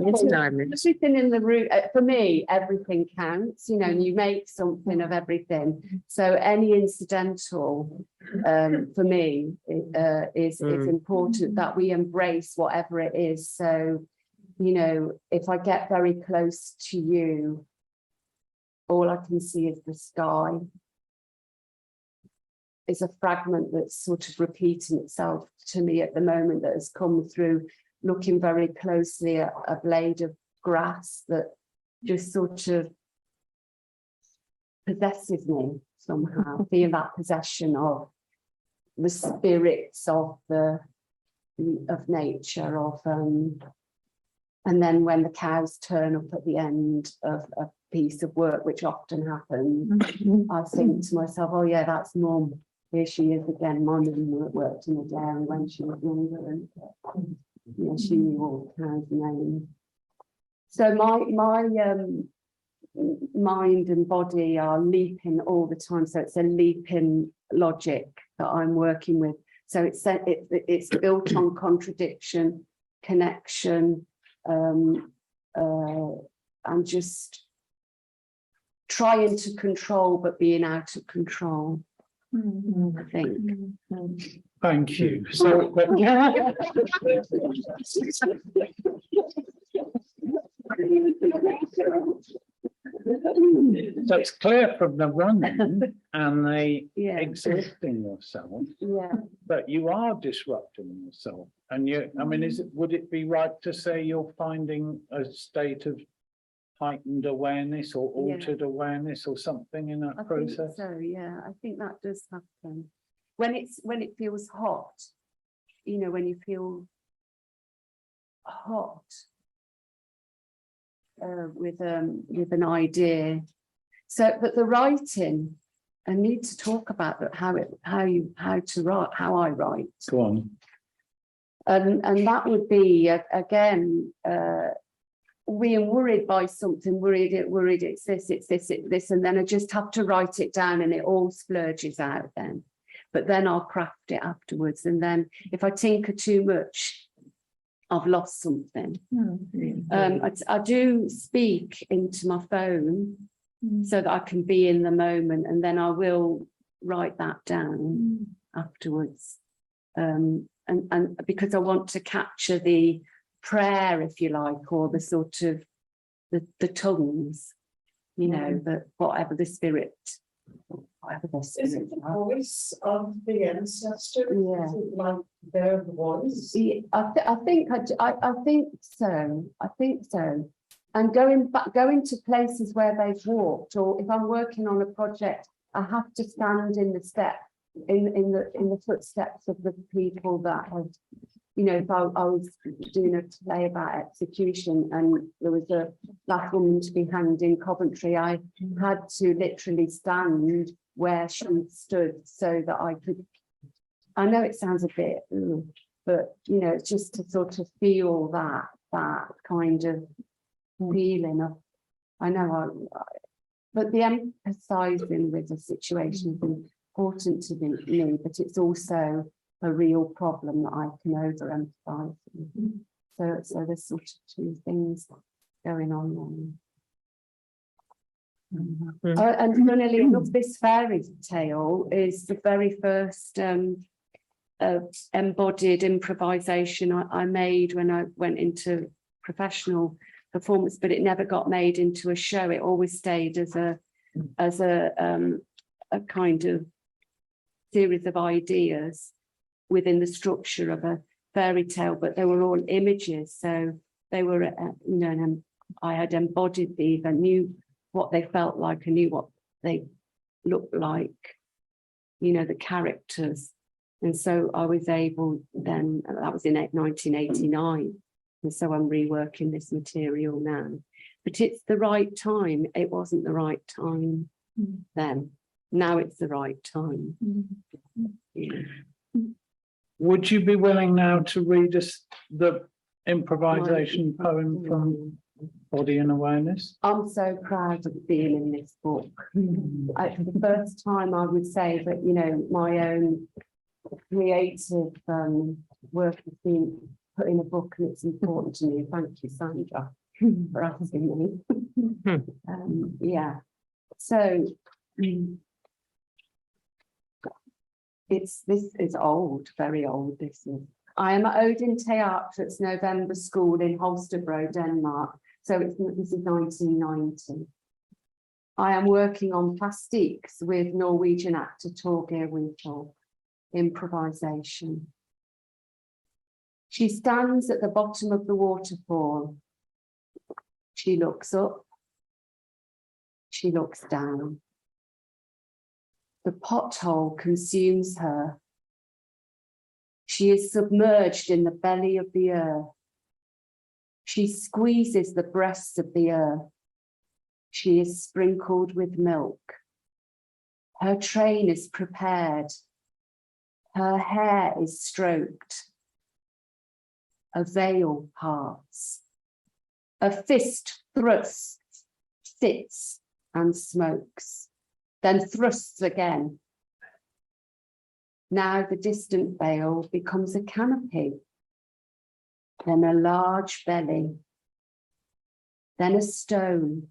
B: It's time.
F: everything in the room, for me, everything counts, you know, and you make something of everything. So any incidental, for me, is important that we embrace whatever it is. So, you know, if I get very close to you, all I can see is the sky. Is a fragment that's sort of repeating itself to me at the moment, that has come through looking very closely at a blade of grass that just sort of possesses me somehow. Feel that possession of the spirits of nature, and then when the cows turn up at the end of a piece of work, which often happens, I think to myself, oh yeah, that's Mum. Here she is again. My mum worked in the dairy when she was younger, and she knew all the cows' names. So my mind and body are leaping all the time. So it's a leaping logic that I'm working with. So it's built on contradiction, connection, and just trying to control but being out of control. I think.
A: Thank you. So, so it's clear from the running and the existing yourself that you are disrupting yourself. And you, I mean, would it be right to say you're finding a state of heightened awareness or altered awareness or something in that process?
F: So yeah, I think that does happen when it feels hot. You know, when you feel hot, with an idea. So, but the writing, I need to talk about that, how to write, how I write.
A: Go on.
F: And that would be again being worried by something, worried it's this, and then I just have to write it down and it all splurges out then. But then I'll craft it afterwards. And then if I tinker too much, I've lost something. I do speak into my phone so that I can be in the moment, and then I will write that down afterwards. And because I want to capture the prayer, if you like, or the sort of the tongues, you know, that whatever the spirit.
G: Is it the voice of the ancestor?
F: Yeah.
G: Is it like their voice?
F: Yeah, I think so. I think so. And going to places where they've walked, or if I'm working on a project, I have to stand in the step in the footsteps of the people that have, you know, if I was doing a play about execution and there was a black woman to be hanged in Coventry, I had to literally stand where she stood so that I could, I know it sounds a bit, but you know, it's just to sort of feel that kind of feeling of, I know, but the emphasizing with the situation is important to me, but it's also a real problem that I can overemphasize. So there's sort of two things going on there. And funnily enough, this fairy tale is the very first embodied improvisation I made when I went into professional performance, but it never got made into a show. It always stayed as a kind of series of ideas within the structure of a fairy tale, but they were all images. So they were, you know, and I had embodied these. I knew what they felt like. I knew what they looked like, you know, the characters. And so I was able then, that was in 1989. And so I'm reworking this material now. But it's the right time. It wasn't the right time then. Now it's the right time. Yeah.
A: Would you be willing now to read us the improvisation poem from Body and Awareness?
F: I'm so proud of being in this book. For the first time, I would say that, you know, my own creative work has been put in a book, and it's important to me. Thank you, Sandra, for asking me. Yeah. So this is old, very old. This is. I am at Odin Teatrets November School in Holstebro, Denmark. So this is 1990. I am working on plastiques with Norwegian actor Torgeir Winkel. Improvisation. She stands at the bottom of the waterfall. She looks up. She looks down. The pothole consumes her. She is submerged in the belly of the earth. She squeezes the breasts of the earth. She is sprinkled with milk. Her train is prepared. Her hair is stroked. A veil parts. A fist thrusts, sits and smokes, then thrusts again. Now the distant veil becomes a canopy, then a large belly, then a stone.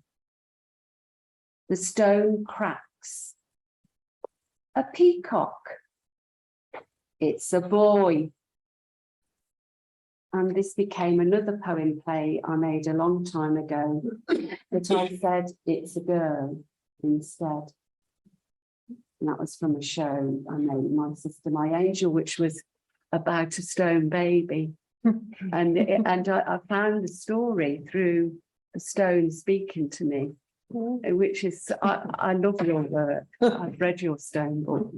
F: The stone cracks. A peacock. It's a boy. And this became another poem play I made a long time ago, but I said it's a girl instead. And that was from a show I made, My Sister, My Angel, which was about a stone baby. And I found the story through a stone speaking to me, which is, I love your work. I've read your stone book.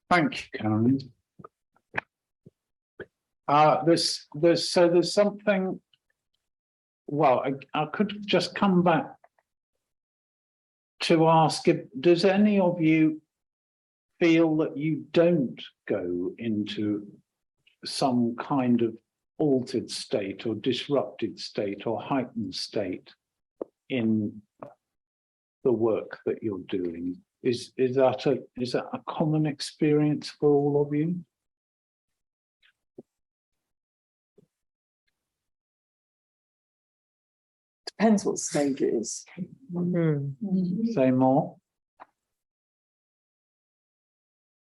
A: Thank you, Karen. There's something. Well, I could just come back to ask if, does any of you feel that you don't go into some kind of altered state or disrupted state or heightened state in the work that you're doing? Is that a common experience for all of you?
D: Depends what stage it is.
A: Say more.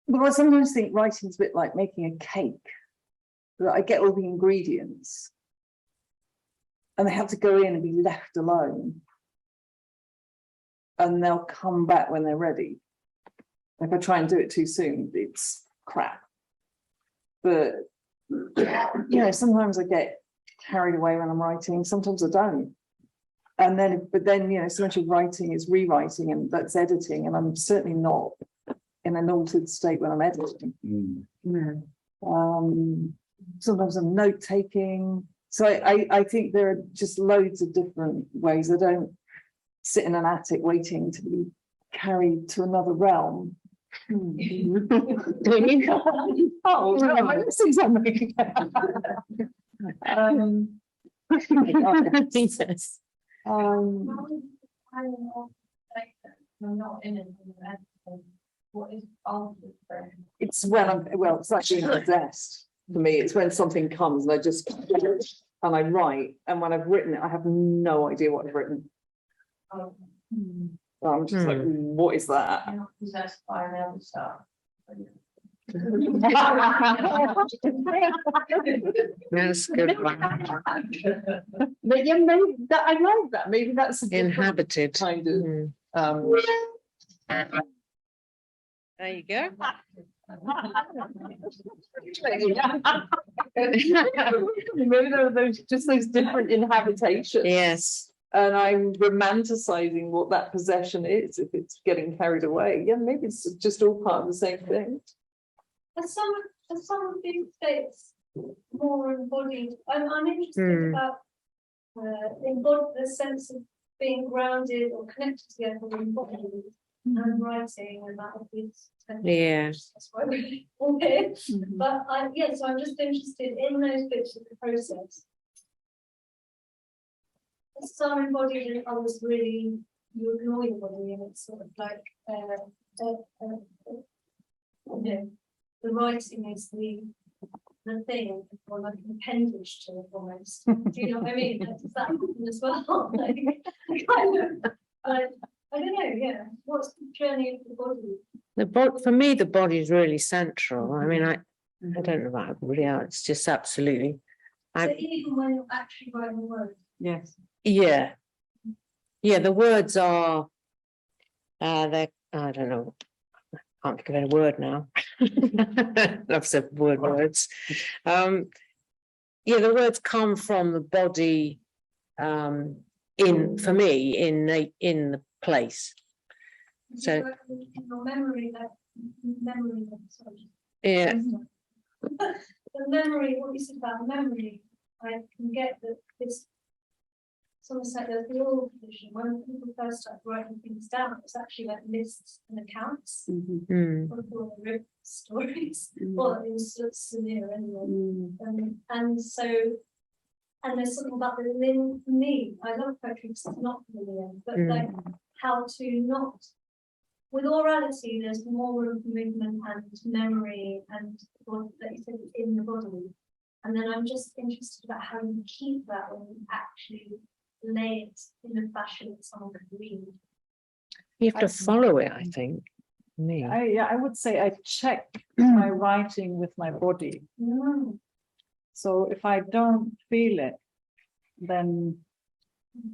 D: Well, I sometimes think writing's a bit like making a cake. That I get all the ingredients and they have to go in and be left alone. And they'll come back when they're ready. If I try and do it too soon, it's crap. But, sometimes I get carried away when I'm writing, sometimes I don't. And then, so much of writing is rewriting and that's editing. And I'm certainly not in an altered state when I'm editing. Sometimes I'm note taking. So I think there are just loads of different ways. I don't sit in an attic waiting to be carried to another realm. Oh, no, I didn't see something.
B: Yes.
H: I'm not in it. What is altered for him?
D: It's when it's like being possessed for me. It's when something comes and I just and I write, and when I've written it, I have no idea what I've written. I'm just like, what is that?
H: You're not possessed by an elder stuff.
B: That's a good one.
D: But yeah, maybe that, I like that. Maybe that's a different
B: Inhabited.
D: kind of.
B: There you go.
D: Maybe there are those different inhabitations.
B: Yes.
D: And I'm romanticizing what that possession is if it's getting carried away. Yeah, maybe it's just all part of the same thing.
H: Are some of these states more embodied? I'm interested about the sense of being grounded or connected together with embodied and writing, and that would be that's why we all here. But so I'm just interested in those bits of the process. Some embodied and others really you ignore your body, and it's sort of like the writing is the thing, or like an appendage to it almost. Do you know what I mean? Does that happen as well? Like, kind of, I don't know. Yeah, what's the journey of the body?
B: For me, the body is really central. I mean, I don't know about everybody else. It's just absolutely.
H: So even when you're actually writing the words.
C: Yes.
B: Yeah. The words are. They're. I don't know. Can't think of any word now. I've said words. The words come from the body. For me, in the place. So.
H: Your memory, sorry.
B: Yeah.
H: The memory, what you said about memory, I can get that this. Someone said there's the oral tradition. When people first start writing things down, it's actually like lists and accounts. Or written stories, or it was severe anyway. And so, and there's something about the for me, I love poetry because it's not linear, but like how to not. With orality, there's more room for movement and memory, and like you said, it's in the body. And then I'm just interested about how you keep that when you actually lay it in a fashion that someone can read.
B: You have to follow it, I think. Me.
C: I would say I check my writing with my body. So if I don't feel it, then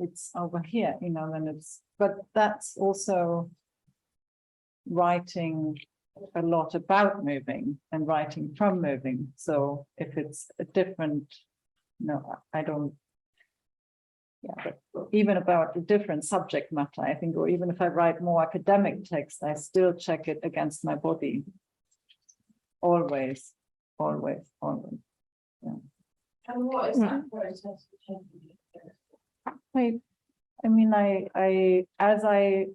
C: it's over here, then it's, but that's also writing a lot about moving and writing from moving. So if it's a different, I don't, but even about a different subject matter, I think, or even if I write more academic text, I still check it against my body. Always.
H: And what is that process?
C: I mean, as I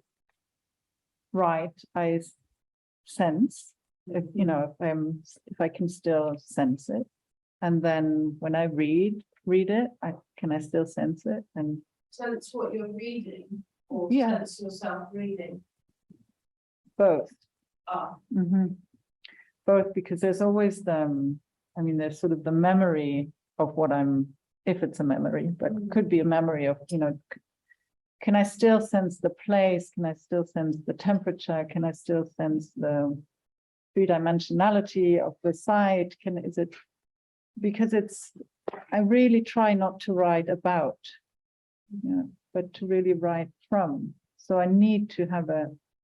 C: write, I sense, if, you know, if I can still sense it. And then when I read it, can I still sense it? And
H: Sense what you're reading, or
C: Yeah.
H: sense yourself reading?
C: both.
H: Ah,
C: Both, because there's always there's sort of the memory of what if it's a memory, but it could be a memory of, you know, can I still sense the place? Can I still sense the temperature? Can I still sense the three-dimensionality of the site? Because I really try not to write about, but to really write from. So I need to have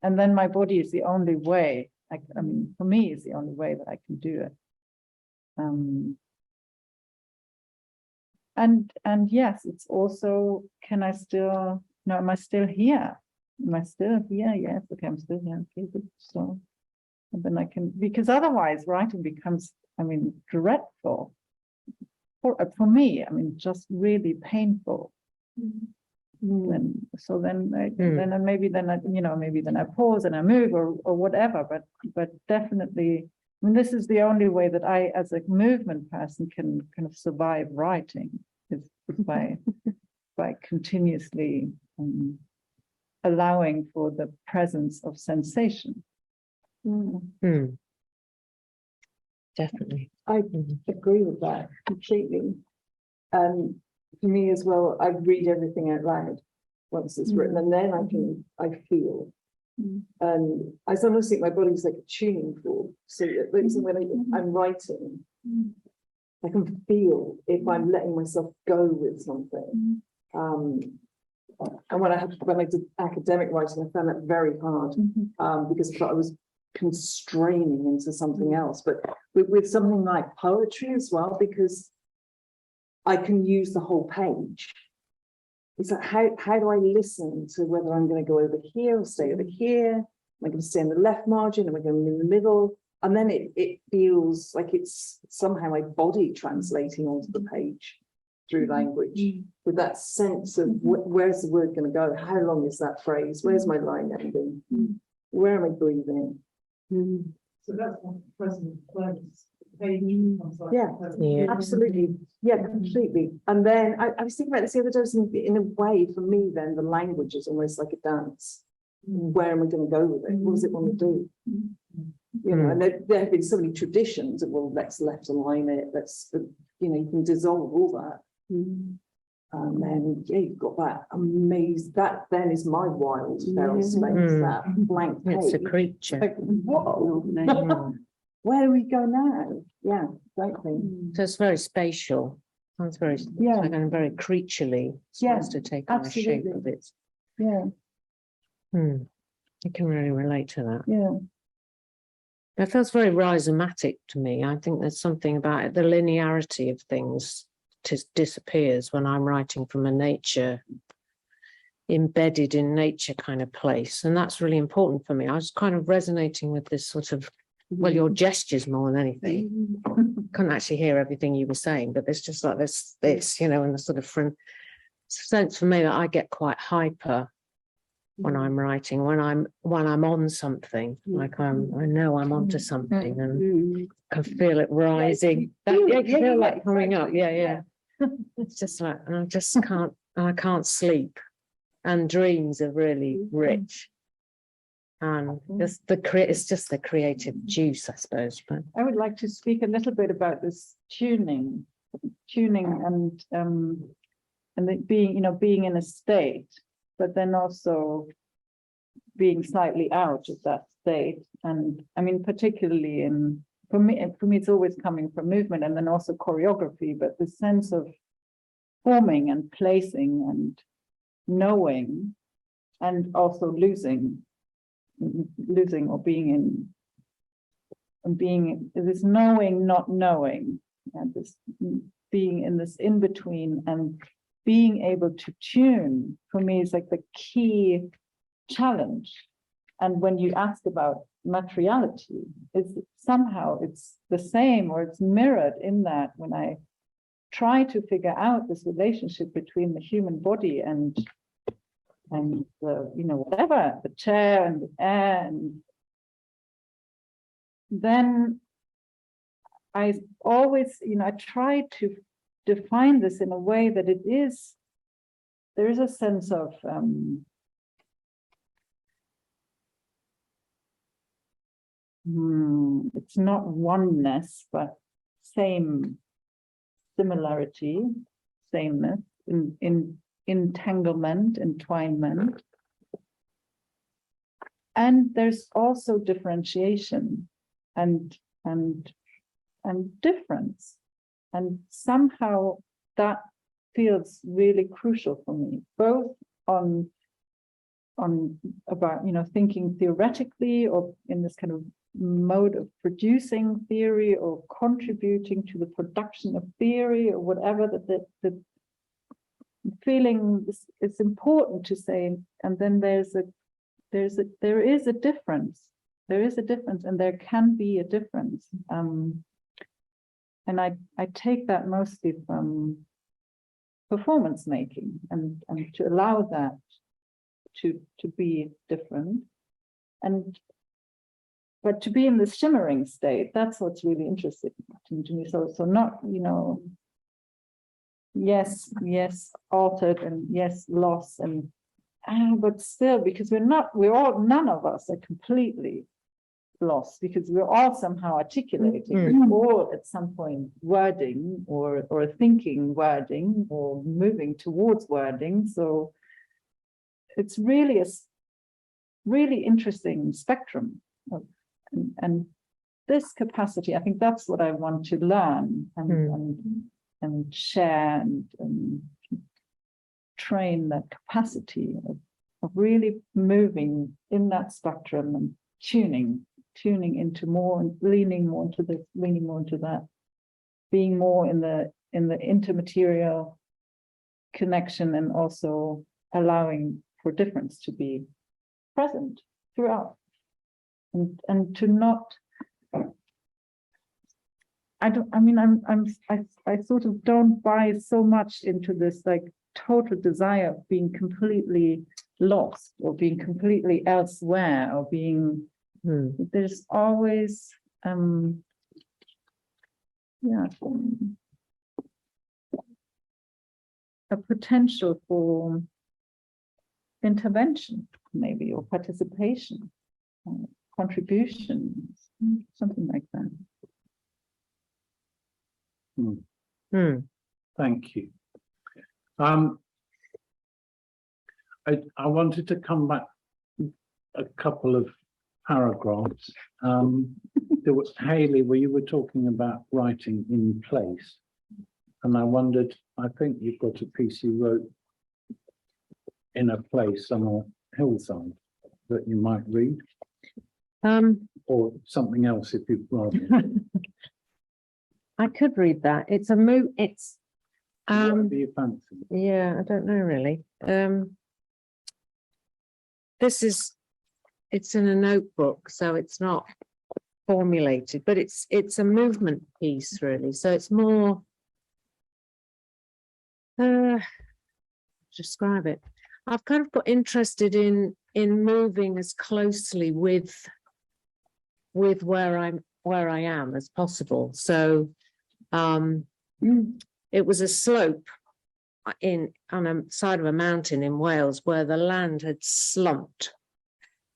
C: and then my body is the only way, I mean, for me, is the only way that I can do it. And yes, it's also, am I still here? Am I still here? Yes, okay, I'm still here. Okay, good. So, and then I can, because otherwise writing becomes, dreadful. For me, just really painful. Then maybe I pause and I move or whatever, but definitely, this is the only way that I, as a movement person, can kind of survive writing, is by continuously allowing for the presence of sensation.
B: Definitely.
D: I agree with that completely. For me as well, I read everything out loud once it's written, and then I feel. And I sometimes think my body's like a tuning fork. So when I'm writing, I can feel if I'm letting myself go with something. And when I did academic writing, I found that very hard because I thought I was constraining into something else. But with something like poetry as well, because I can use the whole page. It's like, how do I listen to whether I'm going to go over here or stay over here? Am I going to stay in the left margin? Am I going to be in the middle? And then it feels like it's somehow my body translating onto the page through language, with that sense of where's the word going to go? How long is that phrase? Where's my line ending? Where am I breathing?
G: So that's what the present place.
D: Yeah, absolutely. Yeah, completely. And then I was thinking about this the other day, in a way, for me, then the language is almost like a dance. Where am I going to go with it? What does it want to do? You know, and there have been so many traditions of, well, let's left align it, you can dissolve all that. And then, you've got that amazing, that then is my wild feral space, that blank page.
B: It's a creature.
D: Like, whoa. Where do we go now? Yeah, exactly.
B: So it's very spatial. It's very, and very creaturely. It's supposed to take on the shape of it.
C: Yeah.
B: I can really relate to that.
C: Yeah.
B: It feels very rhizomatic to me. I think there's something about it. The linearity of things just disappears when I'm writing from a nature, embedded in nature kind of place. And that's really important for me. I was kind of resonating with this sort of, well, your gestures more than anything. Couldn't actually hear everything you were saying, but there's just like this, and the sort of sense for me that I get quite hyper when I'm writing, when I'm on something, like I know I'm onto something and can feel it rising. I feel like coming up. Yeah. It's just like, and I can't sleep. And dreams are really rich. And it's just the creative juice, I suppose. But
C: I would like to speak a little bit about this tuning and it being in a state, but then also being slightly out of that state. And particularly for me, it's always coming from movement and then also choreography, but the sense of forming and placing and knowing and also losing or being this knowing, not knowing, and this being in this in between, and being able to tune for me is like the key challenge. And when you ask about materiality, it's somehow it's the same or it's mirrored in that when I try to figure out this relationship between the human body and the, you know, whatever, the chair and the air, and then I always, you know, I try to define this in a way that it is, there is a sense of it's not oneness, but similarity, sameness, in entanglement, entwinement. And there's also differentiation and difference. And somehow that feels really crucial for me, both on about, you know, thinking theoretically or in this kind of mode of producing theory or contributing to the production of theory or whatever, that the feeling it's important to say. And then there is a difference. There is a difference, and there can be a difference. And I take that mostly from performance making, and to allow that to be different, but to be in the shimmering state, that's what's really interesting to me. So not, you know, yes, altered, and yes, loss, and but still, because none of us are completely lost, because we're all somehow articulating, or at some point wording or thinking wording or moving towards wording. So it's really a really interesting spectrum and this capacity, I think that's what I want to learn and share and train that capacity of really moving in that spectrum and tuning into more and leaning more into this, leaning more into that, being more in the intermaterial connection, and also allowing for difference to be present throughout, and to not. I sort of don't buy so much into this like total desire of being completely lost or being completely elsewhere or being. There's always a potential for intervention, maybe, or participation, contribution, something like that.
A: Thank you. I wanted to come back a couple of paragraphs. There was Hayley, where you were talking about writing in place, and I wondered, I think you've got a piece you wrote in a place on a hillside that you might read, or something else if you'd rather.
B: I could read that. It's
A: Whatever you fancy.
B: yeah, I don't know really. It's in a notebook, so it's not formulated, but it's a movement piece really. So it's more describe it. I've kind of got interested in moving as closely with where I am as possible. So it was a slope on a side of a mountain in Wales where the land had slumped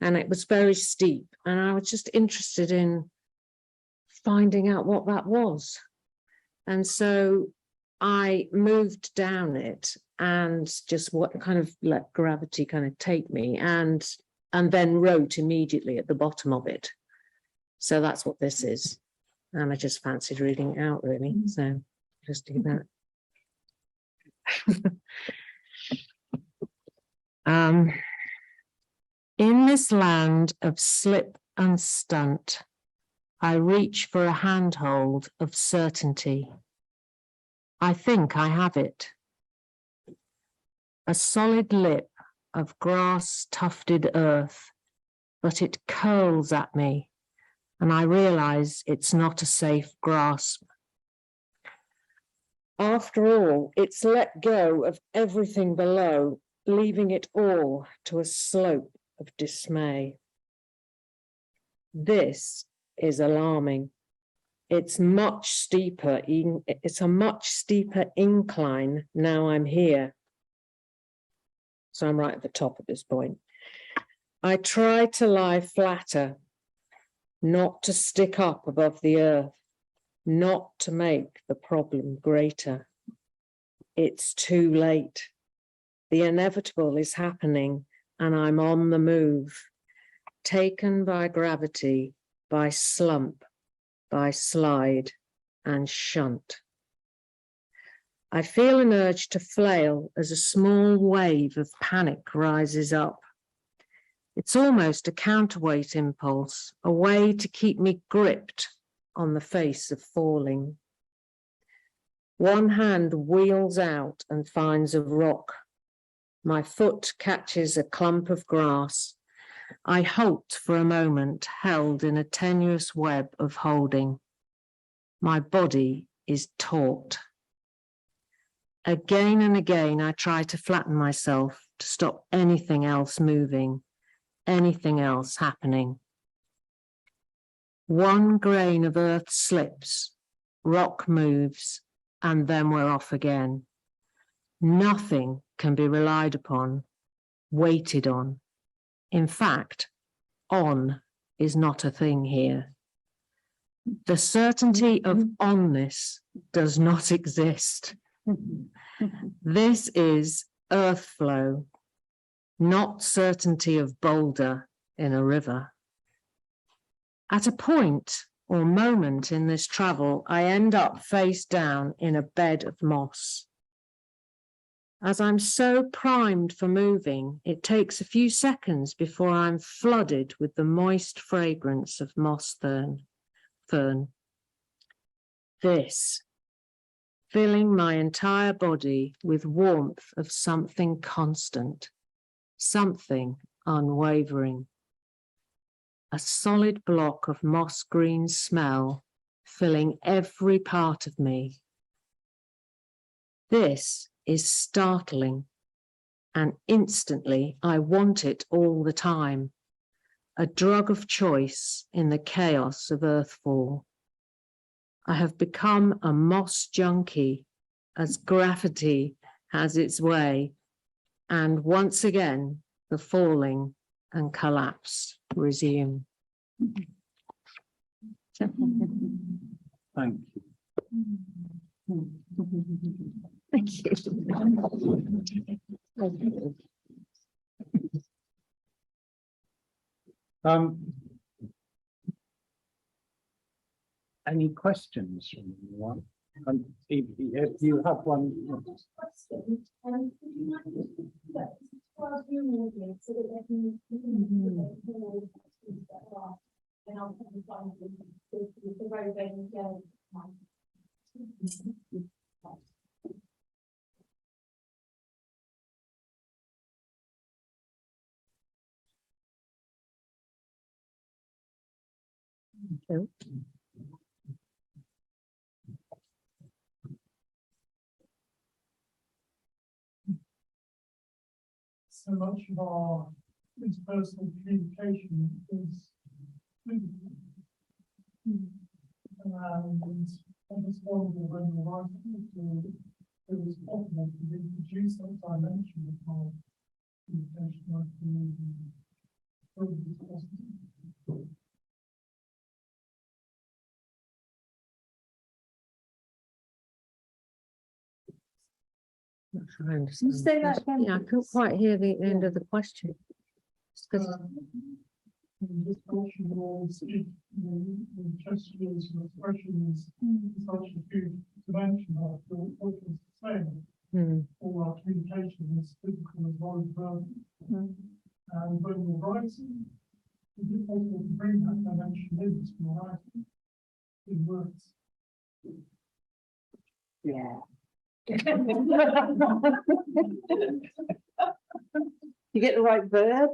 B: and it was very steep, and I was just interested in finding out what that was. And so I moved down it and just let gravity kind of take me, and then wrote immediately at the bottom of it. So that's what this is. And I just fancied reading it out really. So just do that. In this land of slip and stunt, I reach for a handhold of certainty. I think I have it. A solid lip of grass-tufted earth, but it curls at me, and I realize it's not a safe grasp. After all, it's let go of everything below, leaving it all to a slope of dismay. This is alarming. It's much steeper, it's a much steeper incline now I'm here. So I'm right at the top at this point. I try to lie flatter, not to stick up above the earth, not to make the problem greater. It's too late. The inevitable is happening and I'm on the move, taken by gravity, by slump, by slide and shunt. I feel an urge to flail as a small wave of panic rises up. It's almost a counterweight impulse, a way to keep me gripped on the face of falling. One hand wheels out and finds a rock. My foot catches a clump of grass. I halt for a moment, held in a tenuous web of holding. My body is taut. Again and again, I try to flatten myself to stop anything else moving, anything else happening. One grain of earth slips, rock moves, and then we're off again. Nothing can be relied upon, waited on. In fact, on is not a thing here. The certainty of onness does not exist. This is earth flow, not certainty of boulder in a river. At a point or moment in this travel, I end up face down in a bed of moss. As I'm so primed for moving, it takes a few seconds before I'm flooded with the moist fragrance of moss fern. This, filling my entire body with warmth of something constant, something unwavering. A solid block of moss green smell filling every part of me. This is startling, and instantly I want it all the time. A drug of choice in the chaos of earthfall. I have become a moss junkie as gravity has its way, and once again the falling and collapse resume.
A: Thank you.
B: Thank you.
A: Any questions from anyone? If you have one.
H: Question, would you mind just, as far as your audience, so that they can and I'll find the very vague,
G: So much of our interpersonal communication is physical. And it's wonderful when you're writing to it was possible to introduce that dimension of our communication like the
B: Can
D: you say that again,
B: Yeah, I couldn't quite hear the end of the question. It's 'cause
G: this question was if the gestures and expressions such a huge dimension of what is saying, all our communication is physical as well as verbal. And when you're writing, is it possible to bring that dimension into your writing in words?
D: Yeah. You get the right verb.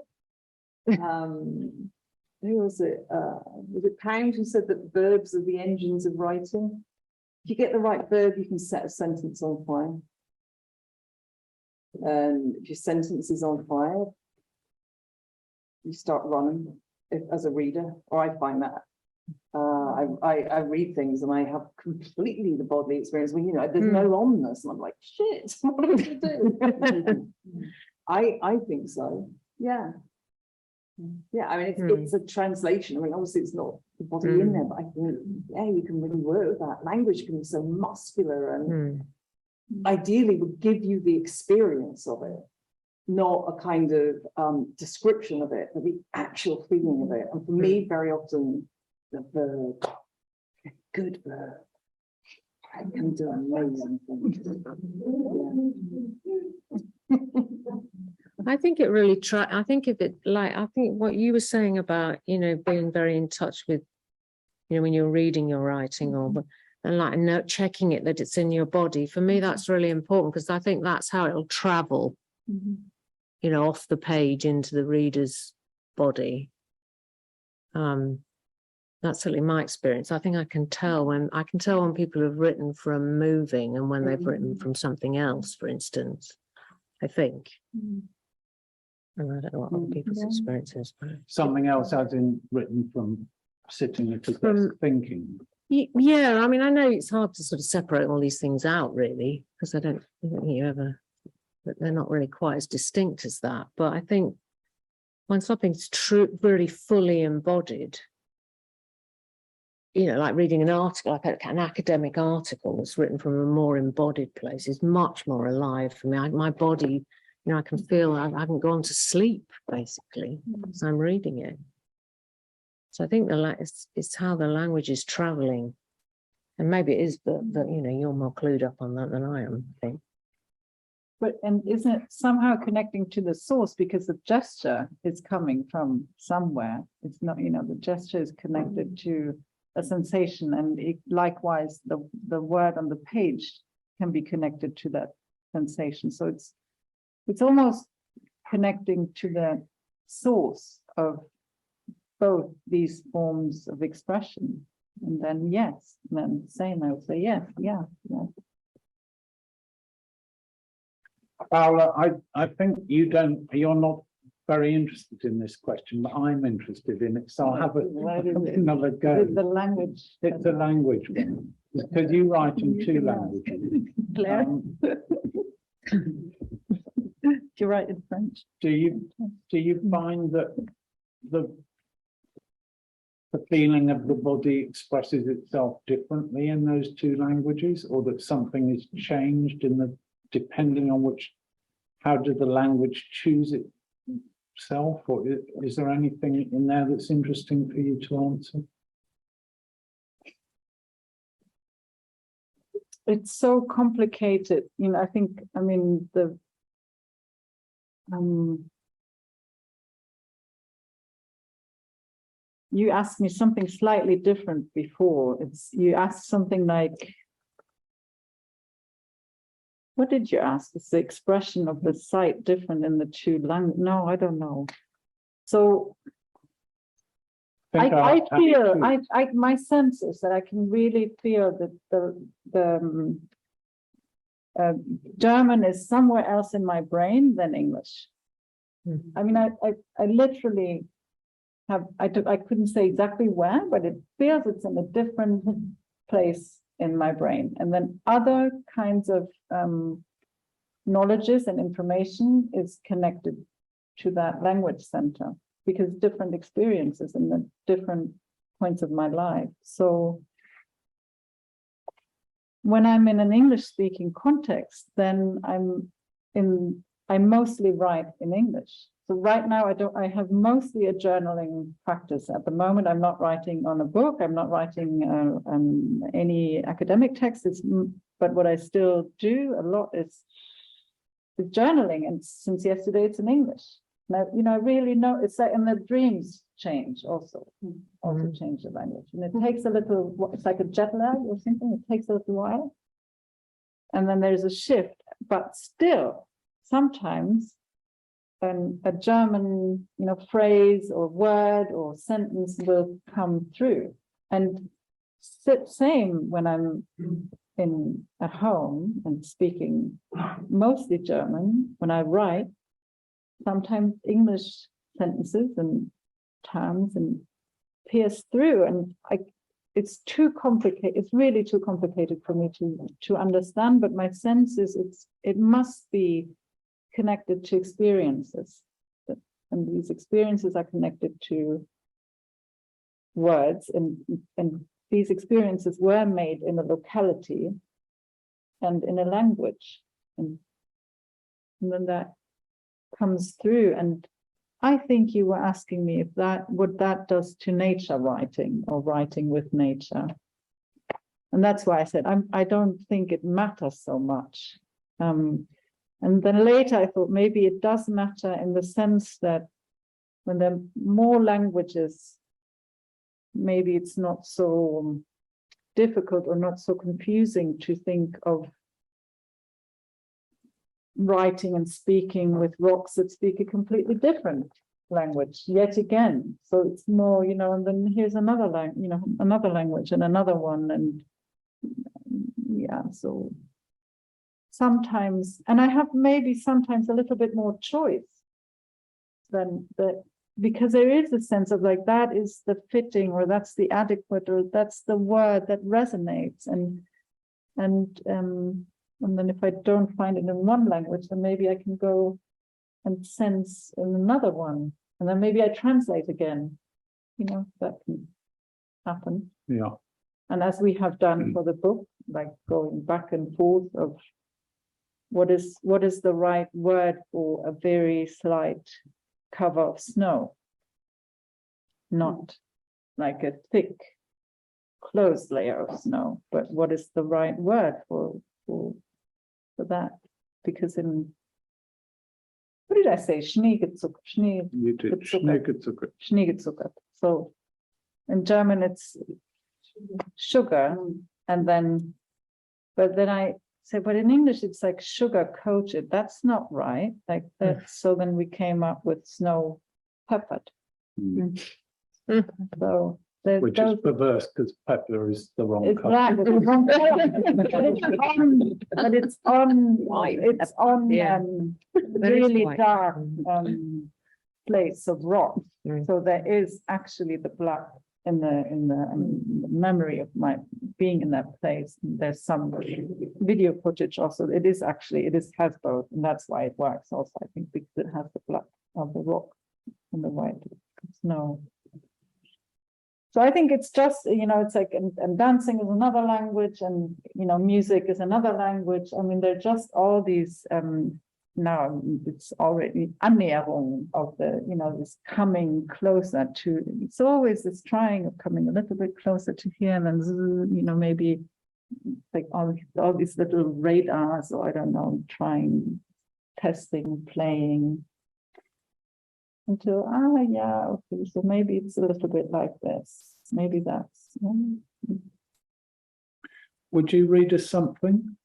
D: Who was it? Was it Pound who said that verbs are the engines of writing? If you get the right verb, you can set a sentence on fire. And if your sentence is on fire, you start running as a reader, or I find that. I read things and I have completely the bodily experience when, you know, there's no omness, and I'm like, shit, what am I going to do? I think so. Yeah. Yeah, I mean, it's a translation. I mean, obviously it's not the body in there, but I think, yeah, you can really work with that. Language can be so muscular and ideally would give you the experience of it, not a kind of description of it, but the actual feeling of it. And for me, very often, the verb, a good verb, I can do amazing things. Yeah.
B: I think it really I think if it I think what you were saying about, you know, being very in touch with, you know, when you're reading your writing or and like note checking it that it's in your body. For me, that's really important because I think that's how it'll travel, you know, off the page into the reader's body. That's certainly my experience. I think I can tell when people have written from moving and when they've written from something else, for instance. I think. And I don't know what other people's experience is.
A: Something else as in written from sitting at a desk thinking.
B: Yeah, I mean, I know it's hard to sort of separate all these things out, really, because I don't think you ever, but they're not really quite as distinct as that. But I think when something's really fully embodied, you know, like reading an article, like an academic article that's written from a more embodied place is much more alive for me. My body, you know, I can feel I haven't gone to sleep, basically, as I'm reading it. So I think it's how the language is traveling. And maybe it is that, you know, you're more clued up on that than I am, I think.
C: But, and isn't it somehow connecting to the source, because the gesture is coming from somewhere. It's not, you know, the gesture is connected to a sensation, and likewise the word on the page can be connected to that sensation. So it's almost connecting to the source of both these forms of expression. And then yes, and then same, I would say yes, yeah.
A: Paula, I think you're not very interested in this question, but I'm interested in it, so I'll have another go.
C: The language.
A: It's a language one, because you write in two languages.
C: Claire, do you write in French?
A: Do you find that the feeling of the body expresses itself differently in those two languages, or that something is changed depending on how did the language choose itself, or is there anything in there that's interesting for you to answer?
C: It's so complicated, you know. I mean you asked me something slightly different before. You asked something like, what did you ask? Is the expression of the sight different in the two languages? No, I don't know. So I feel, my sense is that I can really feel that the German is somewhere else in my brain than English. I mean, I literally have, I couldn't say exactly where, but it feels it's in a different place in my brain. And then other kinds of knowledges and information is connected to that language center, because different experiences in the different points of my life. So when I'm in an English speaking context, then I mostly write in English. So right now I have mostly a journaling practice. At the moment, I'm not writing on a book. I'm not writing any academic text. But what I still do a lot is journaling. And since yesterday, it's in English. Now, you know, I really know it's like, and the dreams change also change the language. And it takes a little, it's like a jet lag or something. It takes a little while. And then there's a shift, but still sometimes a German, you know, phrase or word or sentence will come through. And same when I'm at home and speaking mostly German. When I write, sometimes English sentences and terms and pierce through, and it's too complicated. It's really too complicated for me to understand. But my sense is it must be connected to experiences, and these experiences are connected to words, and these experiences were made in a locality and in a language, and then that comes through. And I think you were asking me if what that does to nature writing, or writing with nature. And that's why I said I don't think it matters so much. And then later I thought maybe it does matter, in the sense that when there are more languages, maybe it's not so difficult or not so confusing to think of writing and speaking with rocks that speak a completely different language yet again. So it's more, and then here's another language and another one, and yeah, so sometimes, and I have maybe sometimes a little bit more choice than that, because there is a sense of like, that is the fitting, or that's the adequate, or that's the word that resonates, and then if I don't find it in one language, then maybe I can go and sense in another one, and then maybe I translate again. That can happen.
A: Yeah.
C: And as we have done for the book, like going back and forth of what is the right word for a very slight cover of snow, not like a thick closed layer of snow, but what is the right word for that? Because what did I say? Schneegezuckert.
A: You did. Schneegezuckert.
C: Schneegezuckert. So in German it's sugar, and then, but then I said, but in English it's like sugar coated. That's not right. Like that. So then we came up with snow peppered. So there's
A: Which is perverse, because pepper is the wrong
C: it's
A: color.
C: black, it's the wrong color. But it's on
B: Yeah.
C: really
B: white.
C: dark place of rock.
B: Mm.
C: So there is actually the black in the memory of my being in that place. There's some video footage also. It has both, and that's why it works also, I think, because it has the black of the rock and the white snow. So I think it's just, it's like, and dancing is another language, and, music is another language. I mean, they're just all these, now it's already Annäherung of the, this coming closer to, it's always this trying of coming a little bit closer to here, and then, maybe like all these little radars, or I don't know, trying, testing, playing. Until, yeah, okay, so maybe it's a little bit like this. Maybe that's.
A: Would you read us something?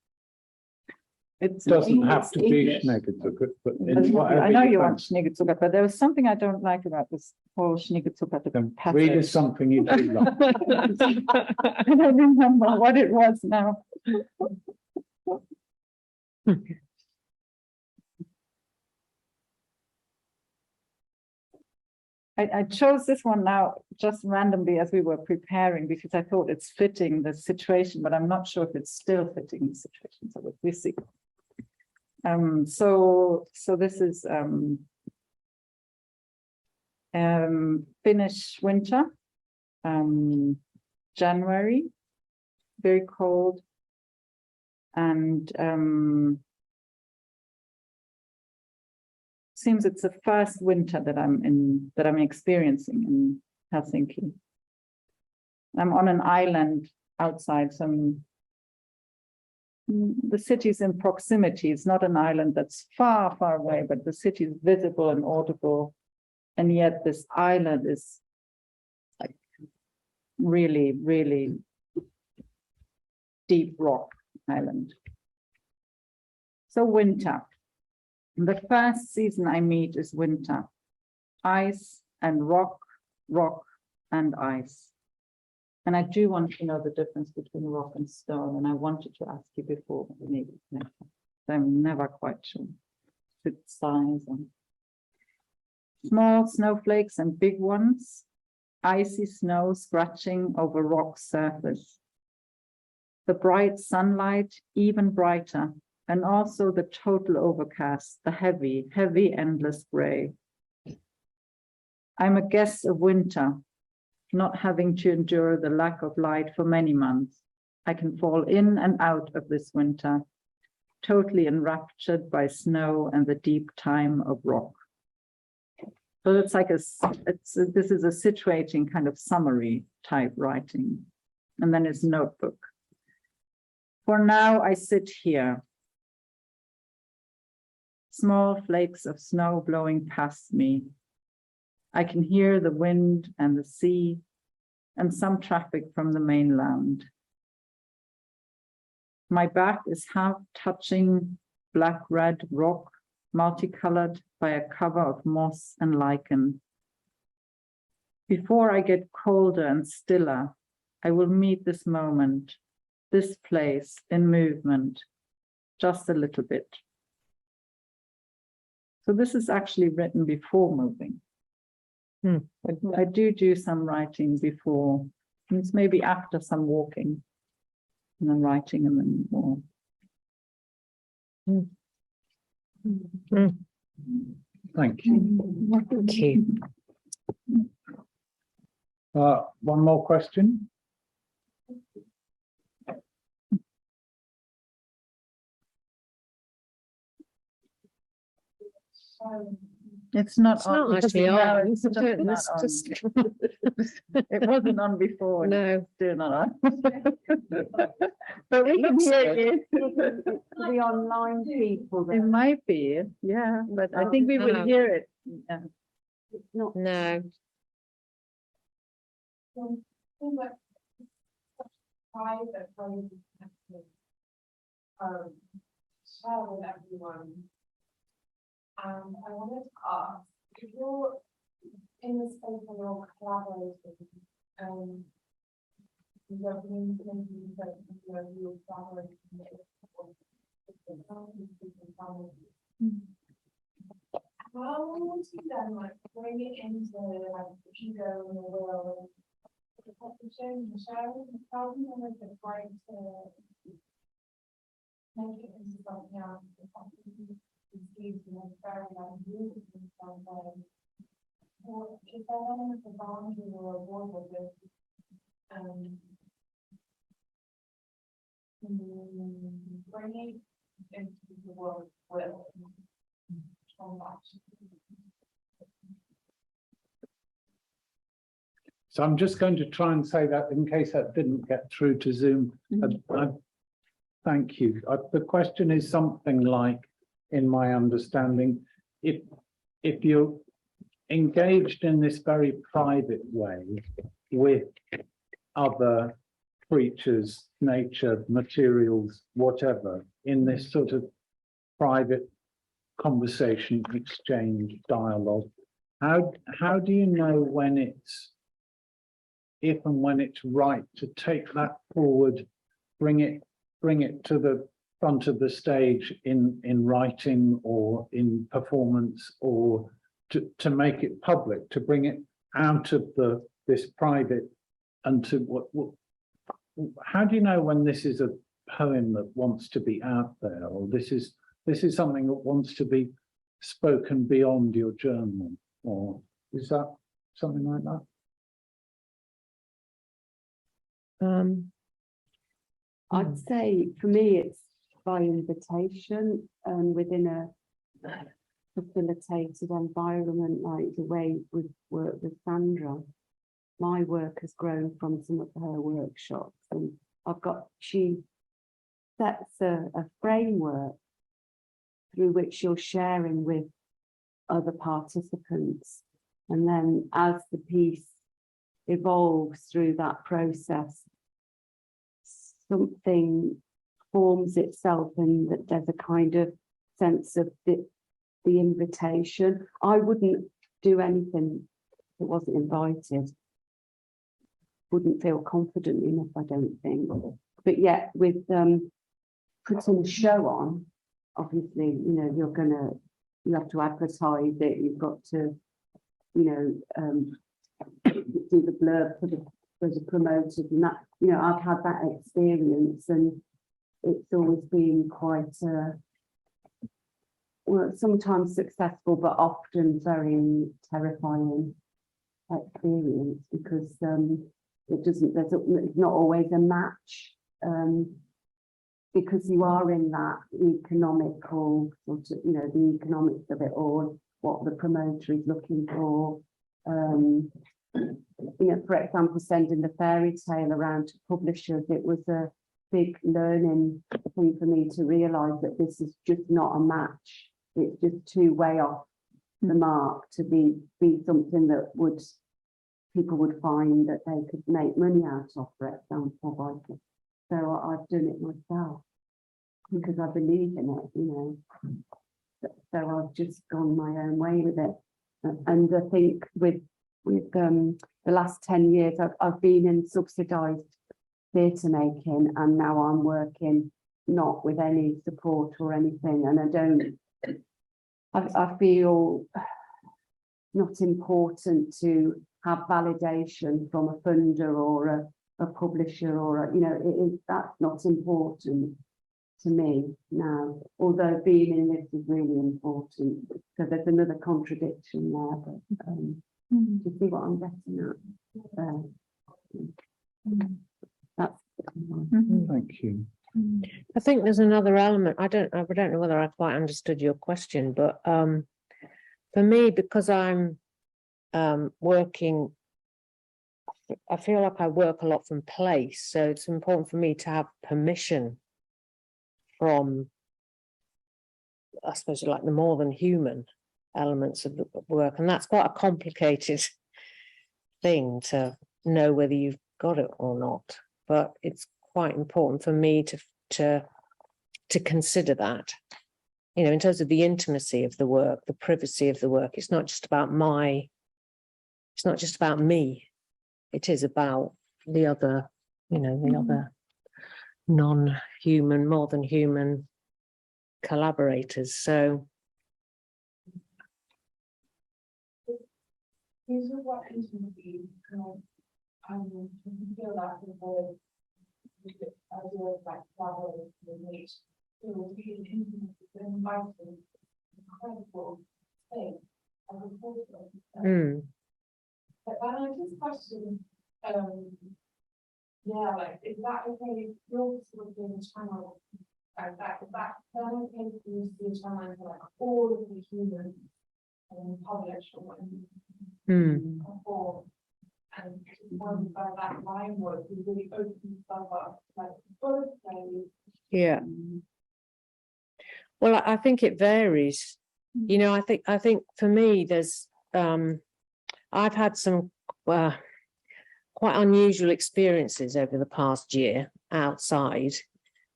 C: It
A: Doesn't have to be Schneegezuckert, but it's whatever
C: I know you want
A: fancy.
C: Schneegezuckert, but there was something I don't like about this whole Schneegezuckert
A: Then
C: passage.
A: read us something you do like.
C: I don't remember what it was now. I chose this one now just randomly as we were preparing, because I thought it's fitting the situation, but I'm not sure if it's still fitting the situation. So we'll see. So this is Finnish winter, January, very cold, and seems it's the first winter that I'm experiencing in Helsinki. I'm on an island outside the city's in proximity. It's not an island that's far, far away, but the city is visible and audible. And yet this island is like really, really deep rock island. So winter. The first season I meet is winter. Ice and rock, rock and ice. And I do want to know the difference between rock and stone, and I wanted to ask you before, but maybe next time. I'm never quite sure. The size and small snowflakes and big ones, icy snow scratching over rock surface. The bright sunlight even brighter, and also the total overcast, the heavy, heavy, endless gray. I'm a guest of winter, not having to endure the lack of light for many months. I can fall in and out of this winter, totally enraptured by snow and the deep time of rock. So it's like this is a situating kind of summary type writing, and then it's notebook. For now, I sit here. Small flakes of snow blowing past me. I can hear the wind and the sea and some traffic from the mainland. My back is half touching black-red rock, multicolored by a cover of moss and lichen. Before I get colder and stiller, I will meet this moment, this place in movement, just a little bit. So this is actually written before moving. I do some writing before, and it's maybe after some walking, and then writing and then more.
A: Thank you.
B: Thank you.
A: One more question.
C: It's not
B: It's not actually
C: no,
B: on.
C: it's just
B: It's
C: not on.
B: just-
C: It wasn't on before.
B: No.
C: Still not on. But we can hear you.
F: The online people,
C: It might be, yeah, but I think we will
B: no.
C: hear it. Yeah.
F: not
B: No.
I: Share with everyone. And I wanted to ask, if you're in the space where you're collaborating, you're being maybe that you're collaborating with different families. How would you then like bring it into like the ego in the world? The sharing the problem and like the trying to make it into something else. Or is there any of the boundary or avoid of this? Bringing into the world will
A: So I'm just going to try and say that in case that didn't get through to Zoom. Thank you. The question is something like, in my understanding, if you're engaged in this very private way with other creatures, nature, materials, whatever, in this sort of private conversation, exchange, dialogue, how do you know when it's, if and when it's right to take that forward, bring it to the front of the stage in writing or in performance, or to make it public, to bring it out of this private and to what how do you know when this is a poem that wants to be out there, or this is something that wants to be spoken beyond your journal, or is that something like that?
F: I'd say for me, it's by invitation and within a facilitated environment, like the way we've worked with Sandra. My work has grown from some of her workshops, and she sets a framework through which you're sharing with other participants. And then as the piece evolves through that process, something forms itself, and that there's a kind of sense of the invitation. I wouldn't do anything that wasn't invited. wouldn't feel confident enough, I don't think. But yet with putting a show on, obviously, you know, you have to advertise it, you've got to, you know, do the blurb for the promoters and that, you know, I've had that experience and it's always been quite well, sometimes successful, but often very terrifying experience because it's not always a match because you are in that economical sort of, you know, the economics of it all, what the promoter is looking for. You know, for example, sending the fairy tale around to publishers, it was a big learning thing for me to realise that this is just not a match. It's just too way off the mark to be something that people would find that they could make money out of, for example. So I've done it myself because I believe in it, you know. So I've just gone my own way with it. And I think with the last 10 years, I've been in subsidised theatre making, and now I'm working not with any support or anything, and I feel not important to have validation from a funder or a publisher or you know, that's not important to me now, although being in this is really important. So there's another contradiction there, but do you see what I'm getting at? That's
A: Thank you.
B: I think there's another element. I don't know whether I quite understood your question, but for me, because I'm working, I feel like I work a lot from place, so it's important for me to have permission from, I suppose, like the more than human elements of the work, and that's quite a complicated thing to know whether you've got it or not. But it's quite important for me to consider that, you know, in terms of the intimacy of the work, the privacy of the work. It's not just about me. It is about the other, you know, the other non-human, more than human collaborators. So
I: These are what intimacy feel like the word idea of like collaborating with nature. It will be an intimate, inviting, incredible thing as a portrait. But then I just question, yeah, like, is that okay? You're sort of doing a channel like that. Is that then okay for you to do a channel for like all of the humans publish or perform? And one by that line work, you really open yourself up like both ways.
B: yeah. Well, I think it varies. You know, I think for me, there's I've had some quite unusual experiences over the past year outside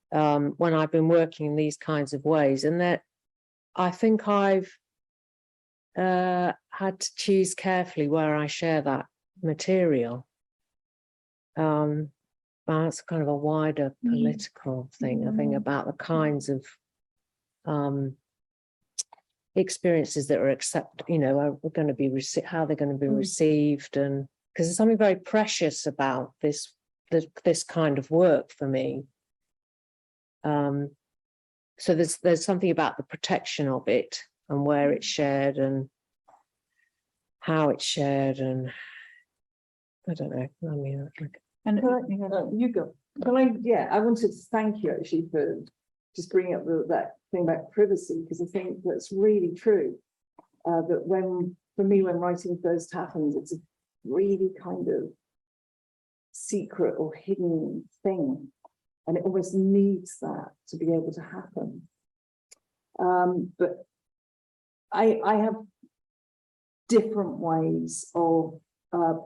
B: when I've been working in these kinds of ways, and that I think I've had to choose carefully where I share that material. That's kind of a wider political thing, I think, about the kinds of experiences that are you know, are going to be how they're going to be received, and because there's something very precious about this kind of work for me. So there's something about the protection of it and where it's shared and how it's shared, and I don't know. I mean,
D: And you go. I wanted to thank you actually for just bringing up that thing about privacy, because I think that's really true. That for me, when writing first happens, it's a really kind of secret or hidden thing, and it almost needs that to be able to happen. But I have different ways of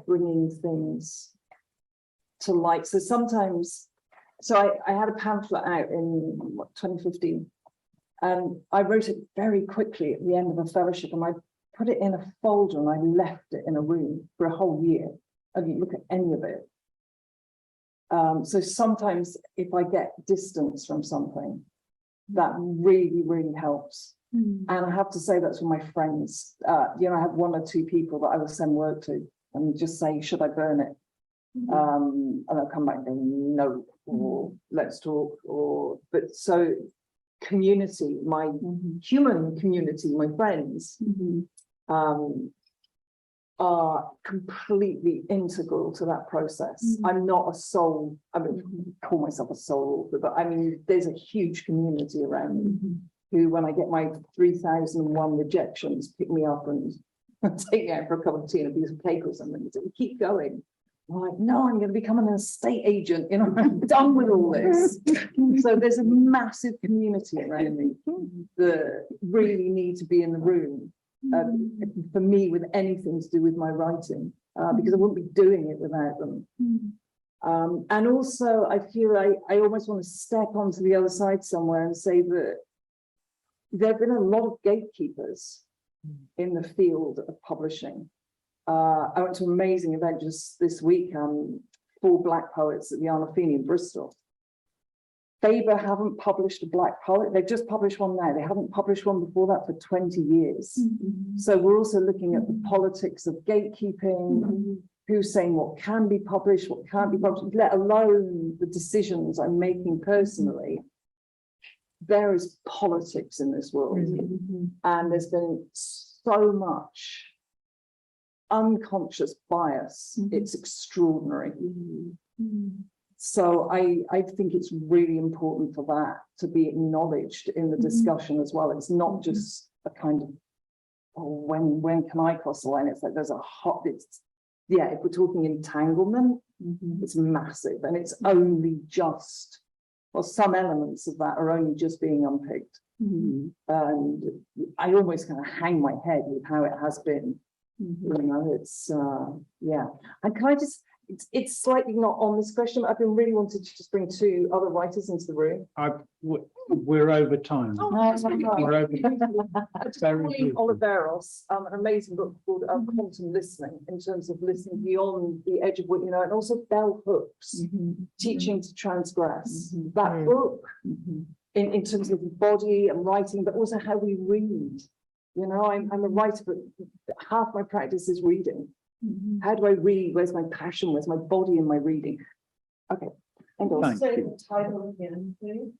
D: bringing things to light. So sometimes, I had a pamphlet out in 2015, and I wrote it very quickly at the end of a fellowship, and I put it in a folder and I left it in a room for a whole year. I didn't look at any of it. So sometimes if I get distance from something, that really, really helps. And I have to say that's with my friends. You know, I have one or two people that I will send work to and just say, should I burn it? And I'll come back and go, no, or let's talk, or, but so community, my human community, my friends, are completely integral to that process. I'm not a soul, I mean, call myself a soul author, but I mean, there's a huge community around me who, when I get my 3001 rejections, pick me up and take me out for a cup of tea and a piece of cake or something. So we keep going. I'm like, no, I'm going to become an estate agent. You know, I'm done with all this. So there's a massive community around me that really need to be in the room for me with anything to do with my writing, because I wouldn't be doing it without them. And also, I feel I almost want to step onto the other side somewhere and say that there have been a lot of gatekeepers in the field of publishing. I went to an amazing event just this week, 4 Black poets at the Arnolfini in Bristol. Faber haven't published a Black poet. They've just published one now. They haven't published one before that for 20 years. So we're also looking at the politics of gatekeeping, who's saying what can be published, what can't be published, let alone the decisions I'm making personally. There is politics in this world. And there's been so much unconscious bias. It's extraordinary. So I think it's really important for that to be acknowledged in the discussion as well. It's not just a kind of, oh, when can I cross the line? It's like there's a hot, yeah, if we're talking entanglement, it's massive, and it's only just, well, some elements of that are only just being unpicked. And I almost kind of hang my head with how it has been. You know, it's yeah. And can I just, it's slightly not on this question, but I've been really wanted to just bring 2 other writers into the room.
A: We're over time. We're over
D: Pauline Oliveros, an amazing book called Quantum Listening, in terms of listening beyond the edge of what you know, and also Bell Hooks, Teaching to Transgress. That book, in terms of the body and writing, but also how we read. You know, I'm a writer, but half my practice is reading. How do I read? Where's my passion? Where's my body in my reading? Okay.
A: Thank
I: So
A: you.
I: the title again, please.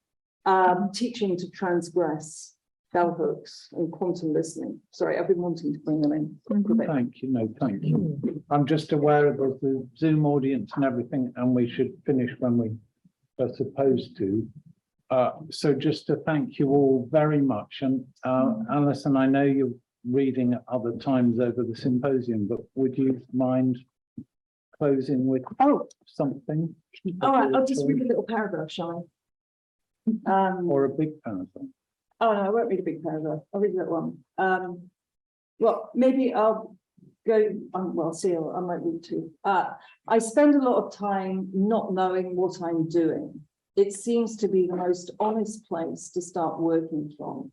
D: Teaching to Transgress, Bell Hooks and Quantum Listening. Sorry, I've been wanting to bring them in.
A: Thank you. No, thank you. I'm just aware of the Zoom audience and everything, and we should finish when we are supposed to. So just to thank you all very much. And Alison, I know you're reading at other times over the symposium, but would you mind closing with something?
D: All right, I'll just read a little paragraph, shall I?
A: Or a big paragraph?
D: Oh, no, I won't read a big paragraph. I'll read that one. Well, maybe I'll go, well, see, I might read 2. I spend a lot of time not knowing what I'm doing. It seems to be the most honest place to start working from.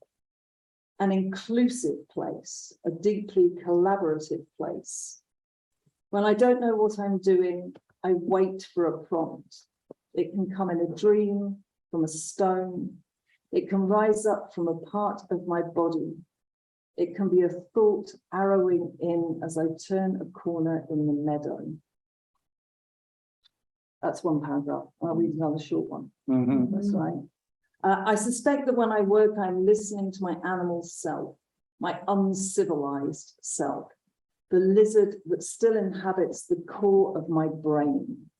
D: An inclusive place, a deeply collaborative place. When I don't know what I'm doing, I wait for a prompt. It can come in a dream, from a stone. It can rise up from a part of my body. It can be a thought arrowing in as I turn a corner in the meadow. That's one paragraph. I'll read another short one. That's right. I suspect that when I work, I'm listening to my animal self, my uncivilized self, the lizard that still inhabits the core of my brain.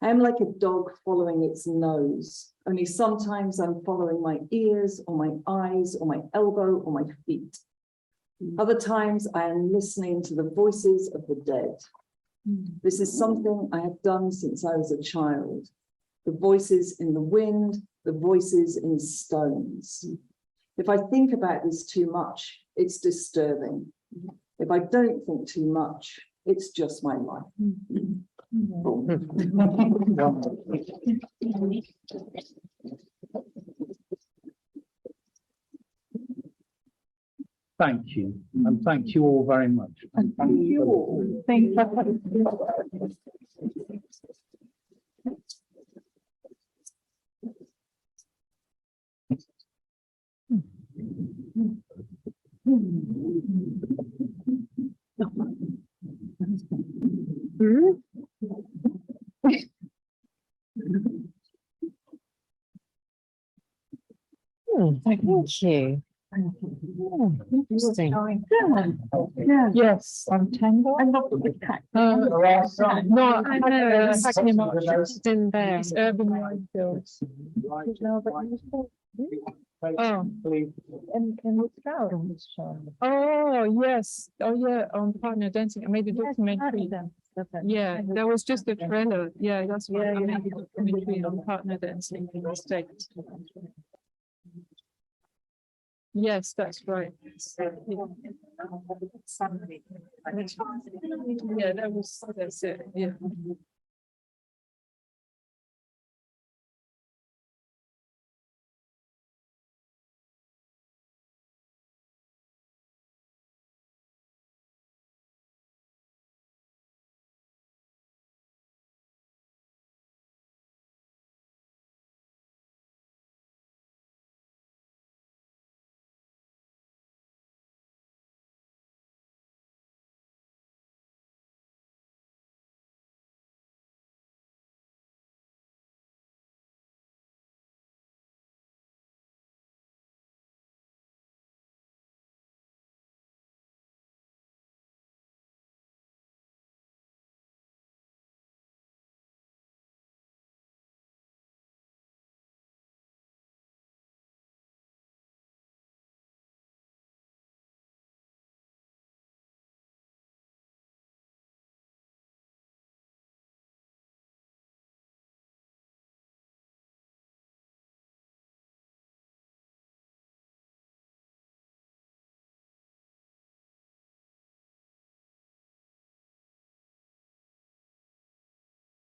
D: I am like a dog following its nose, only sometimes I'm following my ears or my eyes or my elbow or my feet. Other times I am listening to the voices of the dead. This is something I have done since I was a child. The voices in the wind, the voices in stones. If I think about this too much, it's disturbing. If I don't think too much, it's just my life.
A: Thank you. And thank you all very much.
D: Thank you all. Thank you.
B: Thank you. Interesting.
E: Yes, I'm tangled. No,
B: I know, it's
E: Packing him up.
B: just in there.
E: It's urban minefields. Oh. Oh, yes. Oh, yeah, on partner dancing. I made a documentary. Yeah, that was just a trailer. Yeah, that's why I made a documentary on partner dancing in the States. Yes, that's right. Yeah, that's it. Yeah.